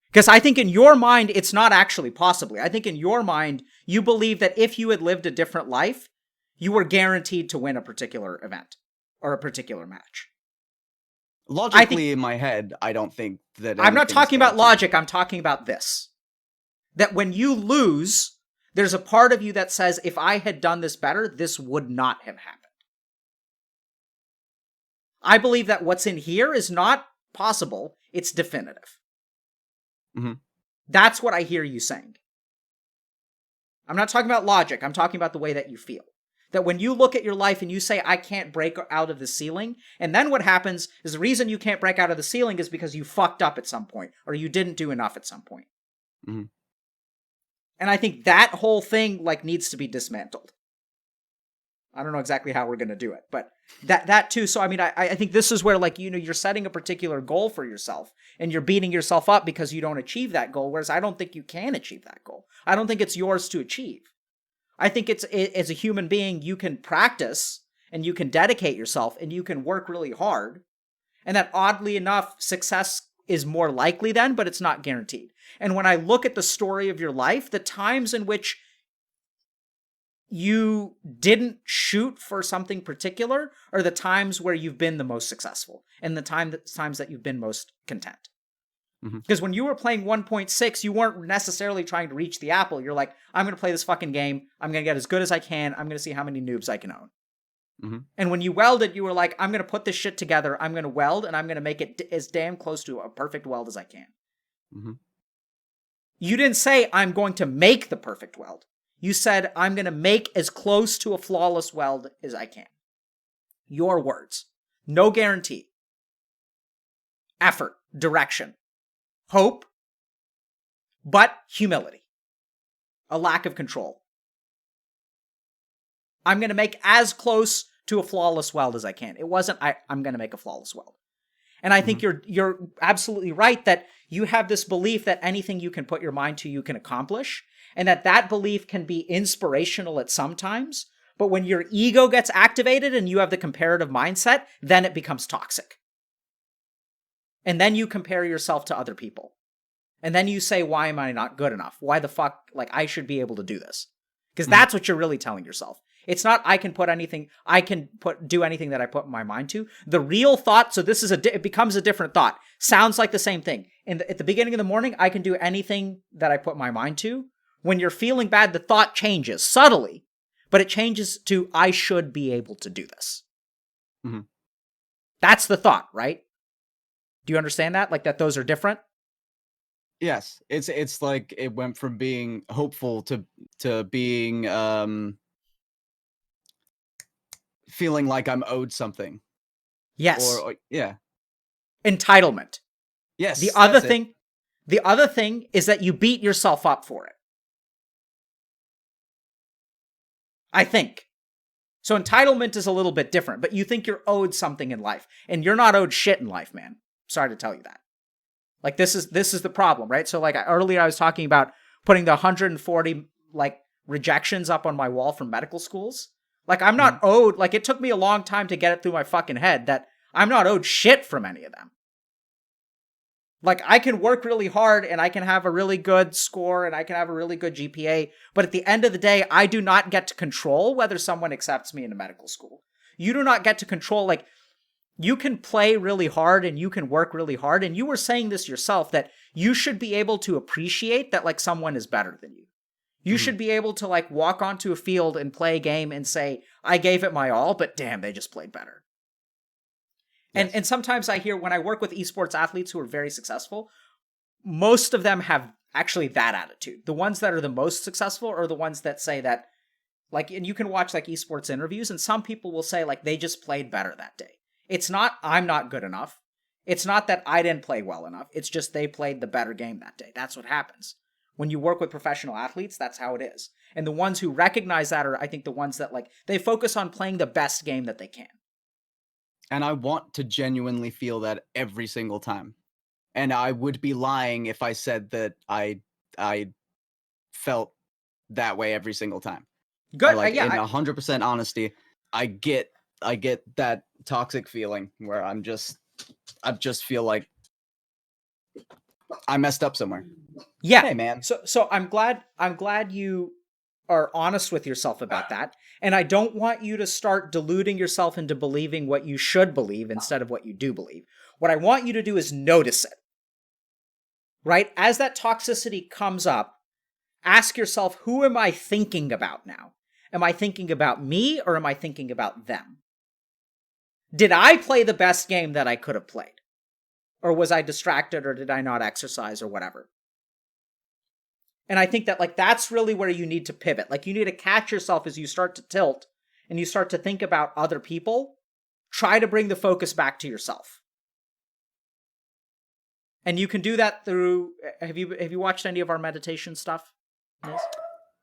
Because I think in your mind, it's not actually possibly. I think in your mind, you believe that if you had lived a different life, you were guaranteed to win a particular event or a particular match. Logically, in my head, I don't think that I'm not talking about guaranteed. logic. I'm talking about this. That when you lose, there's a part of you that says, if I had done this better, this would not have happened. I believe that what's in here is not possible. It's definitive. Mm-hmm. That's what I hear you saying. I'm not talking about logic. I'm talking about the way that you feel. That when you look at your life and you say, I can't break out of the ceiling, and then what happens is the reason you can't break out of the ceiling is because you fucked up at some point, or you didn't do enough at some point. Mm-hmm. And I think that whole thing, like, needs to be dismantled. I don't know exactly how we're going to do it, but that too. So, I mean, I think this is where, like, you're setting a particular goal for yourself and you're beating yourself up because you don't achieve that goal. Whereas I don't think you can achieve that goal. I don't think it's yours to achieve. I think as a human being, you can practice and you can dedicate yourself and you can work really hard. And that, oddly enough, success is more likely then, but it's not guaranteed. And when I look at the story of your life, the times in which you didn't shoot for something particular are the times where you've been the most successful and the times that you've been most content. Because when you were playing 1.6, you weren't necessarily trying to reach the apple. You're like, I'm going to play this fucking game. I'm going to get as good as I can. I'm going to see how many noobs I can own. And when you welded, you were like, I'm going to put this shit together. I'm going to weld and I'm going to make it as damn close to a perfect weld as I can. You didn't say, I'm going to make the perfect weld. You said, I'm going to make as close to a flawless weld as I can. Your words. No guarantee. Effort. Direction. Hope. But humility. A lack of control. I'm going to make as close to a flawless weld as I can. It wasn't, I'm going to make a flawless weld. And I think you're absolutely right that you have this belief that anything you can put your mind to, you can accomplish. And that belief can be inspirational at some times, But when your ego gets activated and you have the comparative mindset, then it becomes toxic. And then you compare yourself to other people. And then you say, why am I not good enough? Why the fuck, like, I should be able to do this? Because that's what you're really telling yourself. It's not, I can do anything that I put my mind to. The real thought, so this is it becomes a different thought. Sounds like the same thing. At the beginning of the morning, I can do anything that I put my mind to. When you're feeling bad, the thought changes subtly, but it changes to, I should be able to do this. Mm-hmm. That's the thought, right? Do you understand that? Like that those are different? Yes, it's like it went from being hopeful to being feeling like I'm owed something. Yes. Or yeah. Entitlement. Yes. The other thing is that you beat yourself up for it. I think. So entitlement is a little bit different, but you think you're owed something in life, and you're not owed shit in life, man. Sorry to tell you that. Like this is the problem, right? So like earlier I was talking about putting the 140 like rejections up on my wall from medical schools. Like I'm not owed, like it took me a long time to get it through my fucking head that I'm not owed shit from any of them. Like I can work really hard and I can have a really good score and I can have a really good GPA, but at the end of the day, I do not get to control whether someone accepts me into medical school. You do not get to control, like, you can play really hard and you can work really hard. And you were saying this yourself, that you should be able to appreciate that like someone is better than you. You should be able to like walk onto a field and play a game and say, I gave it my all, but damn, they just played better. Yes. And sometimes I hear when I work with esports athletes who are very successful, most of them have actually that attitude. The ones that are the most successful are the ones that say that, like, and you can watch like esports interviews and some people will say like they just played better that day. It's not, I'm not good enough. It's not that I didn't play well enough. It's just they played the better game that day. That's what happens. When you work with professional athletes, that's how it is. And the ones who recognize that are, I think, the ones that like, they focus on playing the best game that they can. And I want to genuinely feel that every single time. And I would be lying if I said that I felt that way every single time. Good. In 100% honesty, I get that toxic feeling where I just feel like I messed up somewhere. Yeah. Hey man. So I'm glad you are honest with yourself about that. And I don't want you to start deluding yourself into believing what you should believe instead of what you do believe. What I want you to do is notice it. Right? As that toxicity comes up, ask yourself, who am I thinking about now? Am I thinking about me or am I thinking about them? Did I play the best game that I could have played? Or was I distracted or did I not exercise or whatever? And I think that like that's really where you need to pivot. Like you need to catch yourself as you start to tilt and you start to think about other people. Try to bring the focus back to yourself. And you can do that through, have you watched any of our meditation stuff? Yes?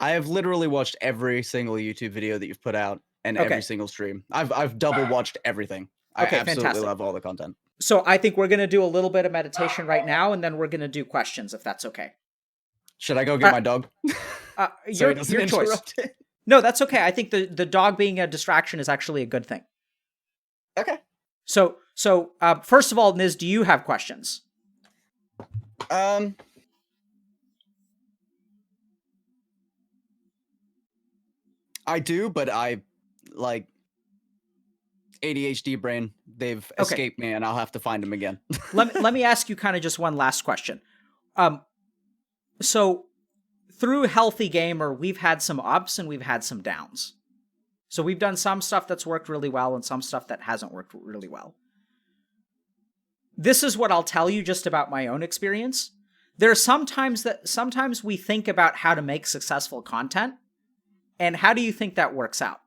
I have literally watched every single YouTube video that you've put out and every single stream. I've double watched everything. Okay, I absolutely fantastic. love all the content. So I think we're going to do a little bit of meditation right now, and then we're going to do questions, if that's okay. Should I go get my dog? Your choice. No, that's okay. I think the dog being a distraction is actually a good thing. Okay. So first of all, Niz, do you have questions? I do, but I like ADHD brain. They've escaped me, and I'll have to find them again. let me ask you kind of just one last question. So through Healthy Gamer, we've had some ups and we've had some downs. So we've done some stuff that's worked really well and some stuff that hasn't worked really well. This is what I'll tell you just about my own experience. There are sometimes we think about how to make successful content. And how do you think that works out?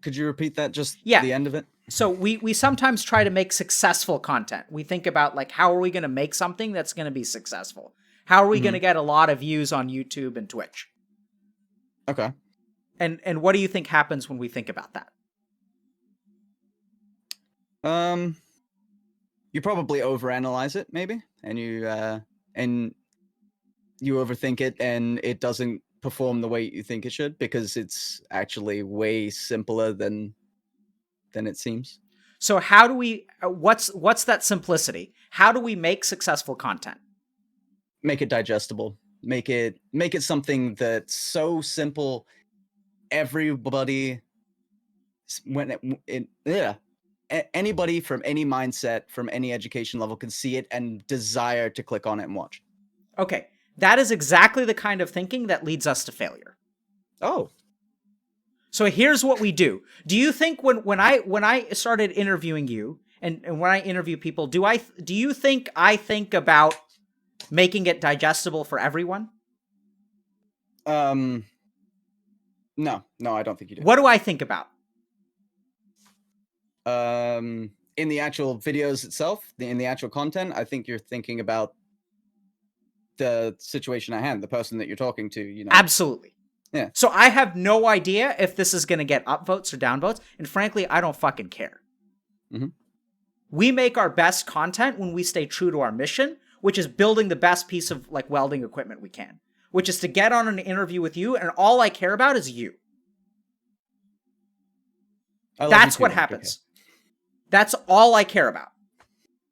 Could you repeat that? Just the end of it? So we sometimes try to make successful content. We think about like, how are we going to make something that's going to be successful? How are we going to get a lot of views on YouTube and Twitch? Okay. And what do you think happens when we think about that? You probably overanalyze it, maybe, and you overthink it, and it doesn't perform the way you think it should, because it's actually way simpler than it seems. So how do we, what's that simplicity? How do we make successful content? Make it digestible. Make it something that's so simple. Everybody, anybody from any mindset, from any education level can see it and desire to click on it and watch. Okay. That is exactly the kind of thinking that leads us to failure. Oh. So here's what we do. Do you think when I started interviewing you and when I interview people, do you think I think about making it digestible for everyone? No, I don't think you do. What do I think about? In the actual videos itself, in the actual content, I think you're thinking about the situation at hand, the person that you're talking to, you know. Absolutely. Yeah. So I have no idea if this is going to get upvotes or downvotes, and frankly, I don't fucking care. Mm-hmm. We make our best content when we stay true to our mission, which is building the best piece of like welding equipment we can, which is to get on an interview with you, and all I care about is you. That's what happens. That's all I care about,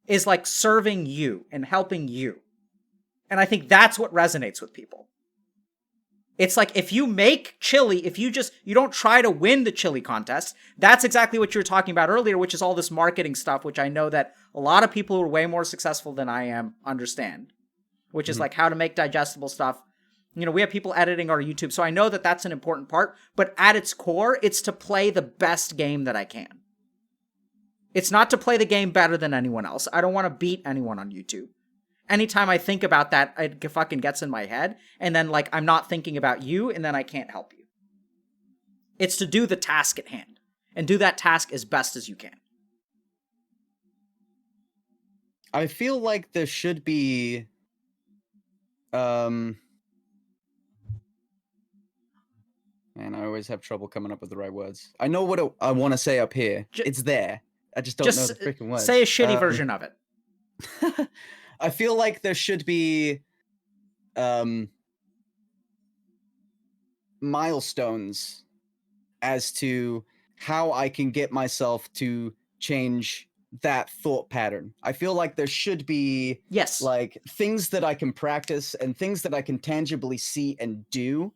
is like serving you and helping you. And I think that's what resonates with people. It's like if you make chili, if you don't try to win the chili contest, that's exactly what you were talking about earlier, which is all this marketing stuff, which I know that a lot of people who are way more successful than I am understand, which is like how to make digestible stuff. You know, we have people editing our YouTube, so I know that that's an important part, but at its core, it's to play the best game that I can. It's not to play the game better than anyone else. I don't want to beat anyone on YouTube. Anytime I think about that, it fucking gets in my head, and then like I'm not thinking about you, and then I can't help you. It's to do the task at hand, and do that task as best as you can. I feel like there should be, man, I always have trouble coming up with the right words. I know what I want to say up here. It's there. I just don't know the freaking words. Say a shitty version of it. I feel like there should be milestones as to how I can get myself to change that thought pattern. I feel like there should be like things that I can practice and things that I can tangibly see and do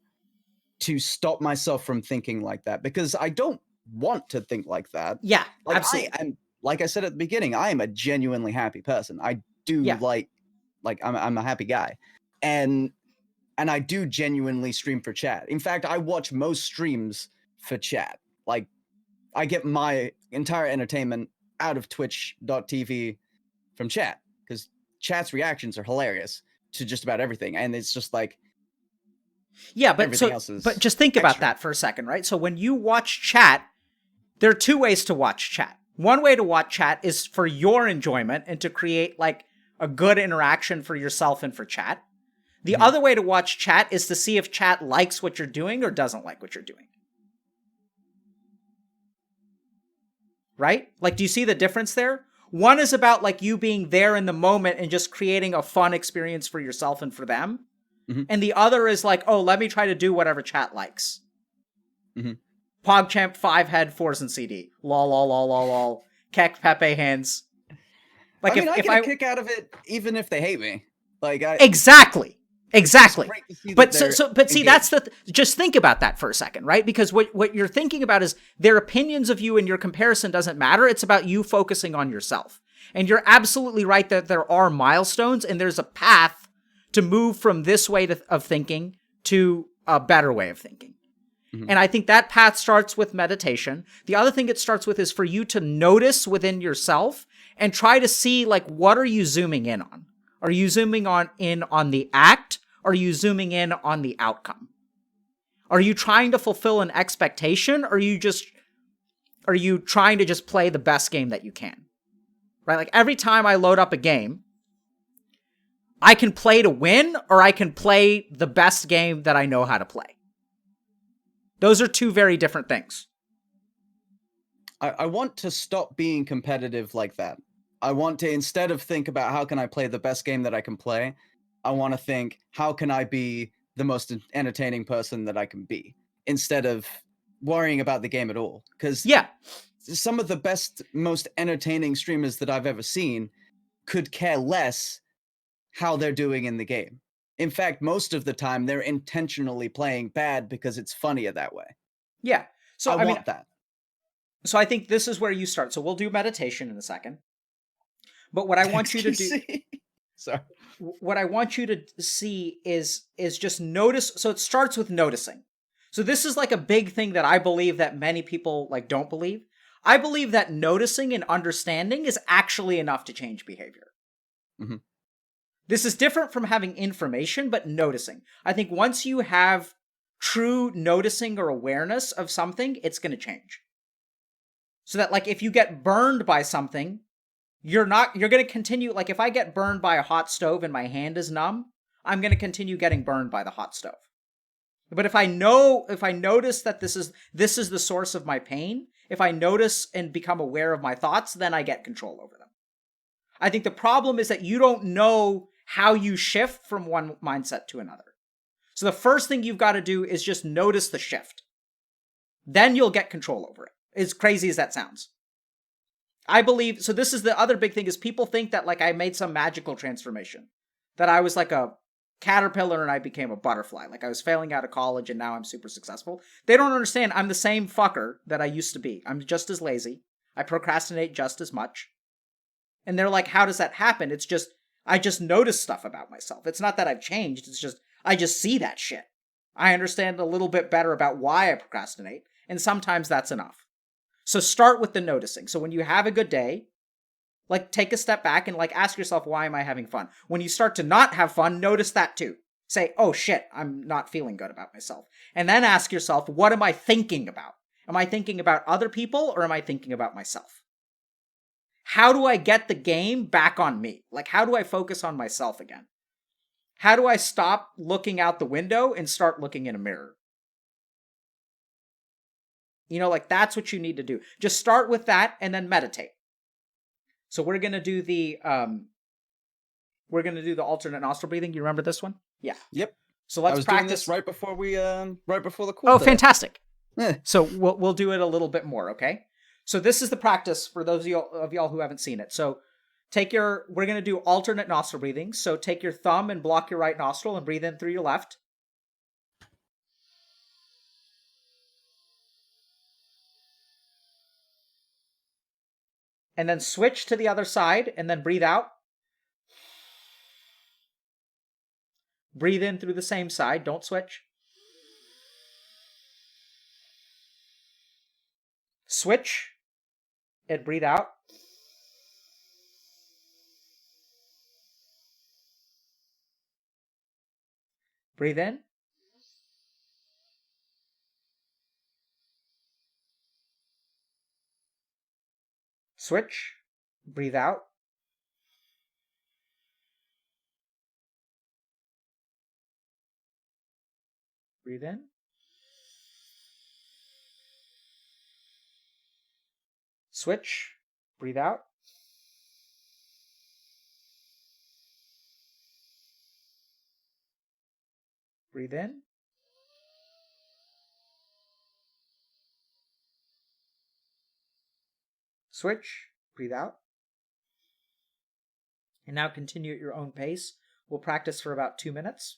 to stop myself from thinking like that, because I don't want to think like that. Yeah, like absolutely. And like I said at the beginning, I am a genuinely happy person. I do like I'm a happy guy, and I do genuinely stream for chat. In fact, I watch most streams for chat. Like, I get my entire entertainment out of twitch.tv from chat, because chat's reactions are hilarious to just about everything, and it's just like, yeah, but just think about that for a second, right? So when you watch chat, there are two ways to watch chat. One way to watch chat is for your enjoyment and to create like a good interaction for yourself and for chat. The other way to watch chat is to see if chat likes what you're doing or doesn't like what you're doing. Right? Like, do you see the difference there? One is about like you being there in the moment and just creating a fun experience for yourself and for them. And the other is like, oh, let me try to do whatever chat likes. PogChamp 5 head force and CD. Lol, lol, lol, lol, lol. Kek Pepe hands. Like, I mean, I get a kick out of it even if they hate me. Like, exactly. But but see, that's just think about that for a second, right? Because what you're thinking about is their opinions of you and your comparison doesn't matter. It's about you focusing on yourself. And you're absolutely right that there are milestones and there's a path to move from this way of thinking to a better way of thinking. And I think that path starts with meditation. The other thing it starts with is for you to notice within yourself and try to see, like, what are you zooming in on? Are you zooming in on the act? Or are you zooming in on the outcome? Are you trying to fulfill an expectation? Or are you trying to just play the best game that you can? Right? Like, every time I load up a game, I can play to win, or I can play the best game that I know how to play. Those are two very different things. I want to stop being competitive like that. I want to, instead of think about how can I play the best game that I can play, I want to think, how can I be the most entertaining person that I can be, instead of worrying about the game at all. Because Yeah. some of the best, most entertaining streamers that I've ever seen could care less how they're doing in the game. In fact, most of the time they're intentionally playing bad because it's funnier that way. Yeah. So I I mean, want that. so I think this is where you start. So we'll do meditation in a second. But what I want you to do, Sorry. what I want you to see is just notice. So it starts with noticing. So this is like a big thing that I believe that many people like don't believe. I believe that noticing and understanding is actually enough to change behavior. Mm-hmm. This is different from having information, but noticing. I think once you have true noticing or awareness of something, it's going to change. So that like if you get burned by something, you're going to continue, like if I get burned by a hot stove and my hand is numb, I'm going to continue getting burned by the hot stove. But if I notice that this is the source of my pain, if I notice and become aware of my thoughts, then I get control over them. I think the problem is that you don't know how you shift from one mindset to another. So the first thing you've got to do is just notice the shift. Then you'll get control over it. As crazy as that sounds. I believe, so this is the other big thing, is people think that like I made some magical transformation. That I was like a caterpillar and I became a butterfly. Like I was failing out of college and now I'm super successful. They don't understand I'm the same fucker that I used to be. I'm just as lazy. I procrastinate just as much. And they're like, how does that happen? It's just, I just notice stuff about myself. It's not that I've changed. It's just, I just see that shit. I understand a little bit better about why I procrastinate. And sometimes that's enough. So start with the noticing. So when you have a good day, like take a step back and like ask yourself, why am I having fun? When you start to not have fun, notice that too. Say, oh shit, I'm not feeling good about myself. And then ask yourself, what am I thinking about? Am I thinking about other people or am I thinking about myself? How do I get the game back on me? Like, how do I focus on myself again? How do I stop looking out the window and start looking in a mirror? You know, like that's what you need to do. Just start with that and then meditate. So we're gonna do the alternate nostril breathing. You remember this one? Yeah. Yep. So let's I was practice doing this right before the call. Oh, fantastic. Yeah. So we'll do it a little bit more, okay? So this is the practice for those of y'all who haven't seen it. So we're going to do alternate nostril breathing. So take your thumb and block your right nostril and breathe in through your left. And then switch to the other side and then breathe out. Breathe in through the same side. Don't switch. Switch and breathe out. Breathe in. Switch. Breathe out. Breathe in. Switch. Breathe out. Breathe in. Switch. Breathe out. And now continue at your own pace. We'll practice for about 2 minutes.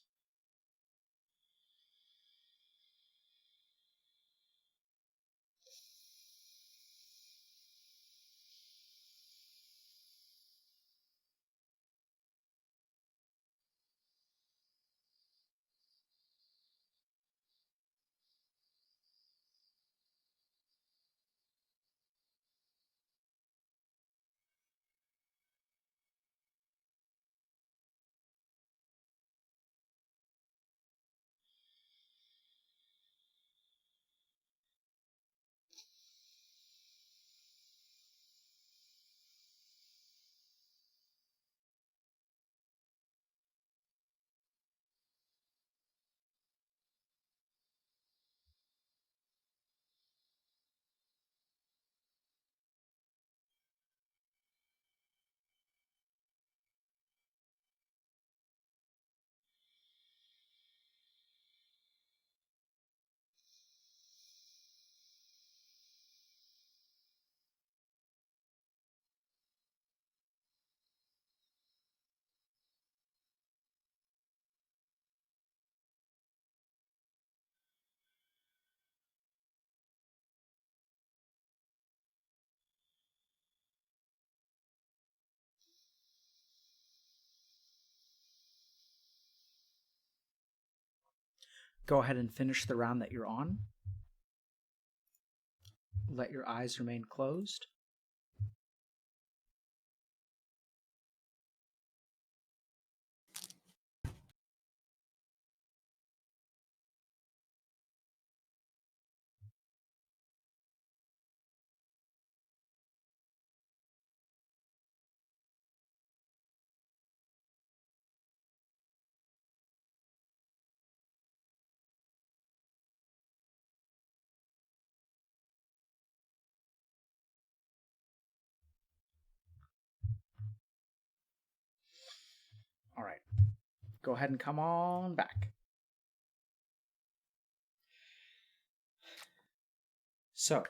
go ahead and finish the round that you're on. Let your eyes remain closed. All right. Go ahead and come on back. So,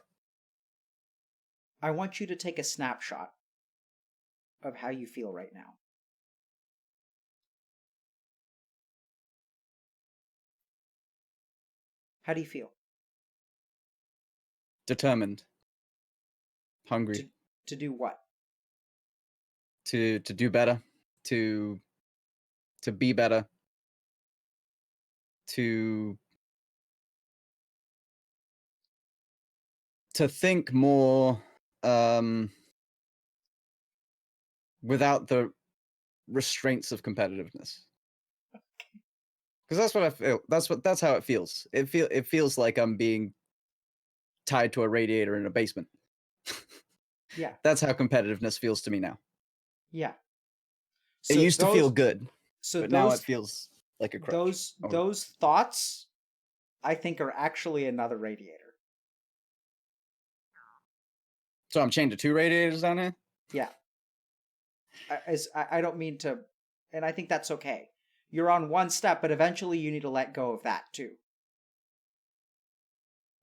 I want you to take a snapshot of how you feel right now. How do you feel? Determined. Hungry. To do what? To do better. To be better. To think more without the restraints of competitiveness. Because that's what I feel. That's how it feels. It feels like I'm being tied to a radiator in a basement. Yeah. That's how competitiveness feels to me now. Yeah. It used to feel good, but now it feels like a crutch. Those thoughts, I think, are actually another radiator. So I'm chained to 2 radiators down here? Yeah. I don't mean to, and I think that's okay. You're on one step, but eventually you need to let go of that too.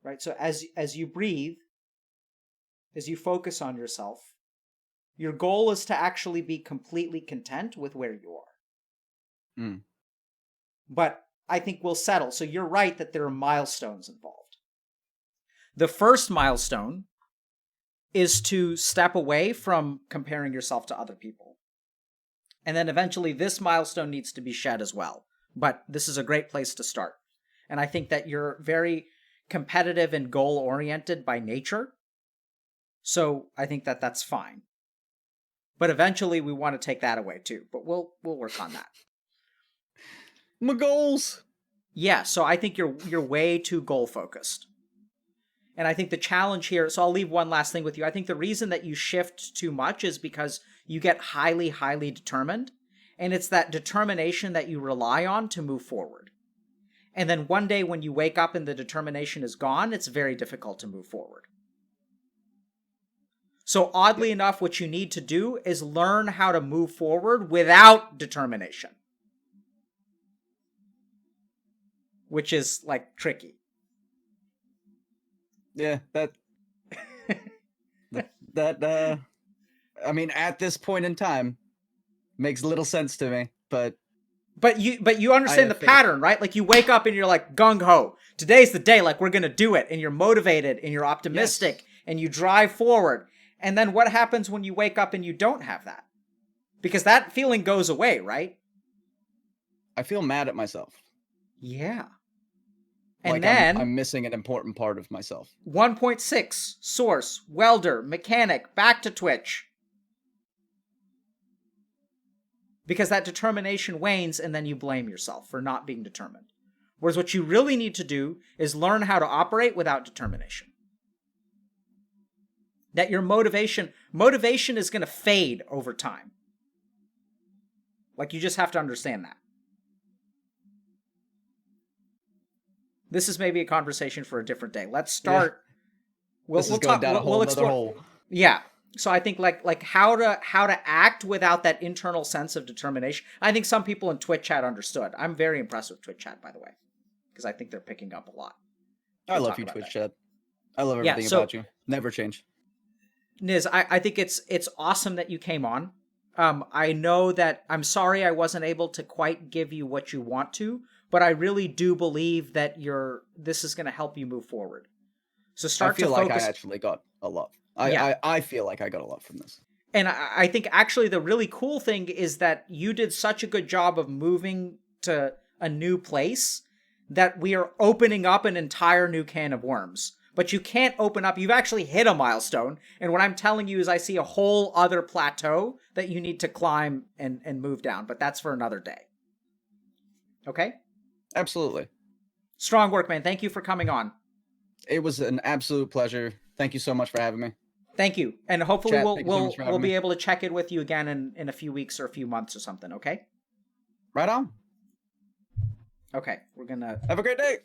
Right? So as you breathe, as you focus on yourself, your goal is to actually be completely content with where you are. Mm. But I think we'll settle. So you're right that there are milestones involved. The first milestone is to step away from comparing yourself to other people. And then eventually this milestone needs to be shed as well. But this is a great place to start. And I think that you're very competitive and goal-oriented by nature. So I think that that's fine. But eventually we want to take that away too. But we'll work on that. My goals! Yeah, so I think you're way too goal-focused. And I think the challenge here, so I'll leave one last thing with you. I think the reason that you shift too much is because you get highly, highly determined. And it's that determination that you rely on to move forward. And then one day when you wake up and the determination is gone, it's very difficult to move forward. So oddly enough, what you need to do is learn how to move forward without determination. Which is, like, tricky. Yeah, I mean, at this point in time, makes little sense to me, but you understand the pattern, right? Like, you wake up and you're like, gung-ho. Today's the day, like, we're going to do it. And you're motivated and you're optimistic and you drive forward. And then what happens when you wake up and you don't have that? Because that feeling goes away, right? I feel mad at myself. Yeah. And like then I'm missing an important part of myself. 1.6, source, welder, mechanic, back to Twitch. Because that determination wanes and then you blame yourself for not being determined. Whereas what you really need to do is learn how to operate without determination. That your motivation is going to fade over time. Like, you just have to understand that. This is maybe a conversation for a different day. Let's start. Yeah. We'll talk down a whole other hole. Yeah. So I think like how to act without that internal sense of determination. I think some people in Twitch chat understood. I'm very impressed with Twitch chat, by the way, because I think they're picking up a lot. I love you, Twitch chat. I love everything about you. Never change. Niz, I think it's awesome that you came on. I know that I'm sorry I wasn't able to quite give you what you want to, but I really do believe that this is going to help you move forward. So start to focus. I feel like I actually got a lot. I feel like I got a lot from this. And I think actually the really cool thing is that you did such a good job of moving to a new place that we are opening up an entire new can of worms. But you can't open up, you've actually hit a milestone, and what I'm telling you is I see a whole other plateau that you need to climb and move down, but that's for another day. Okay? Absolutely. Strong work, man. Thank you for coming on. It was an absolute pleasure. Thank you so much for having me. Thank you. And hopefully Chat, thank you so much for we'll having be me. able to check in with you again in a few weeks or a few months or something, okay? Right on. Okay, we're gonna Have a great day.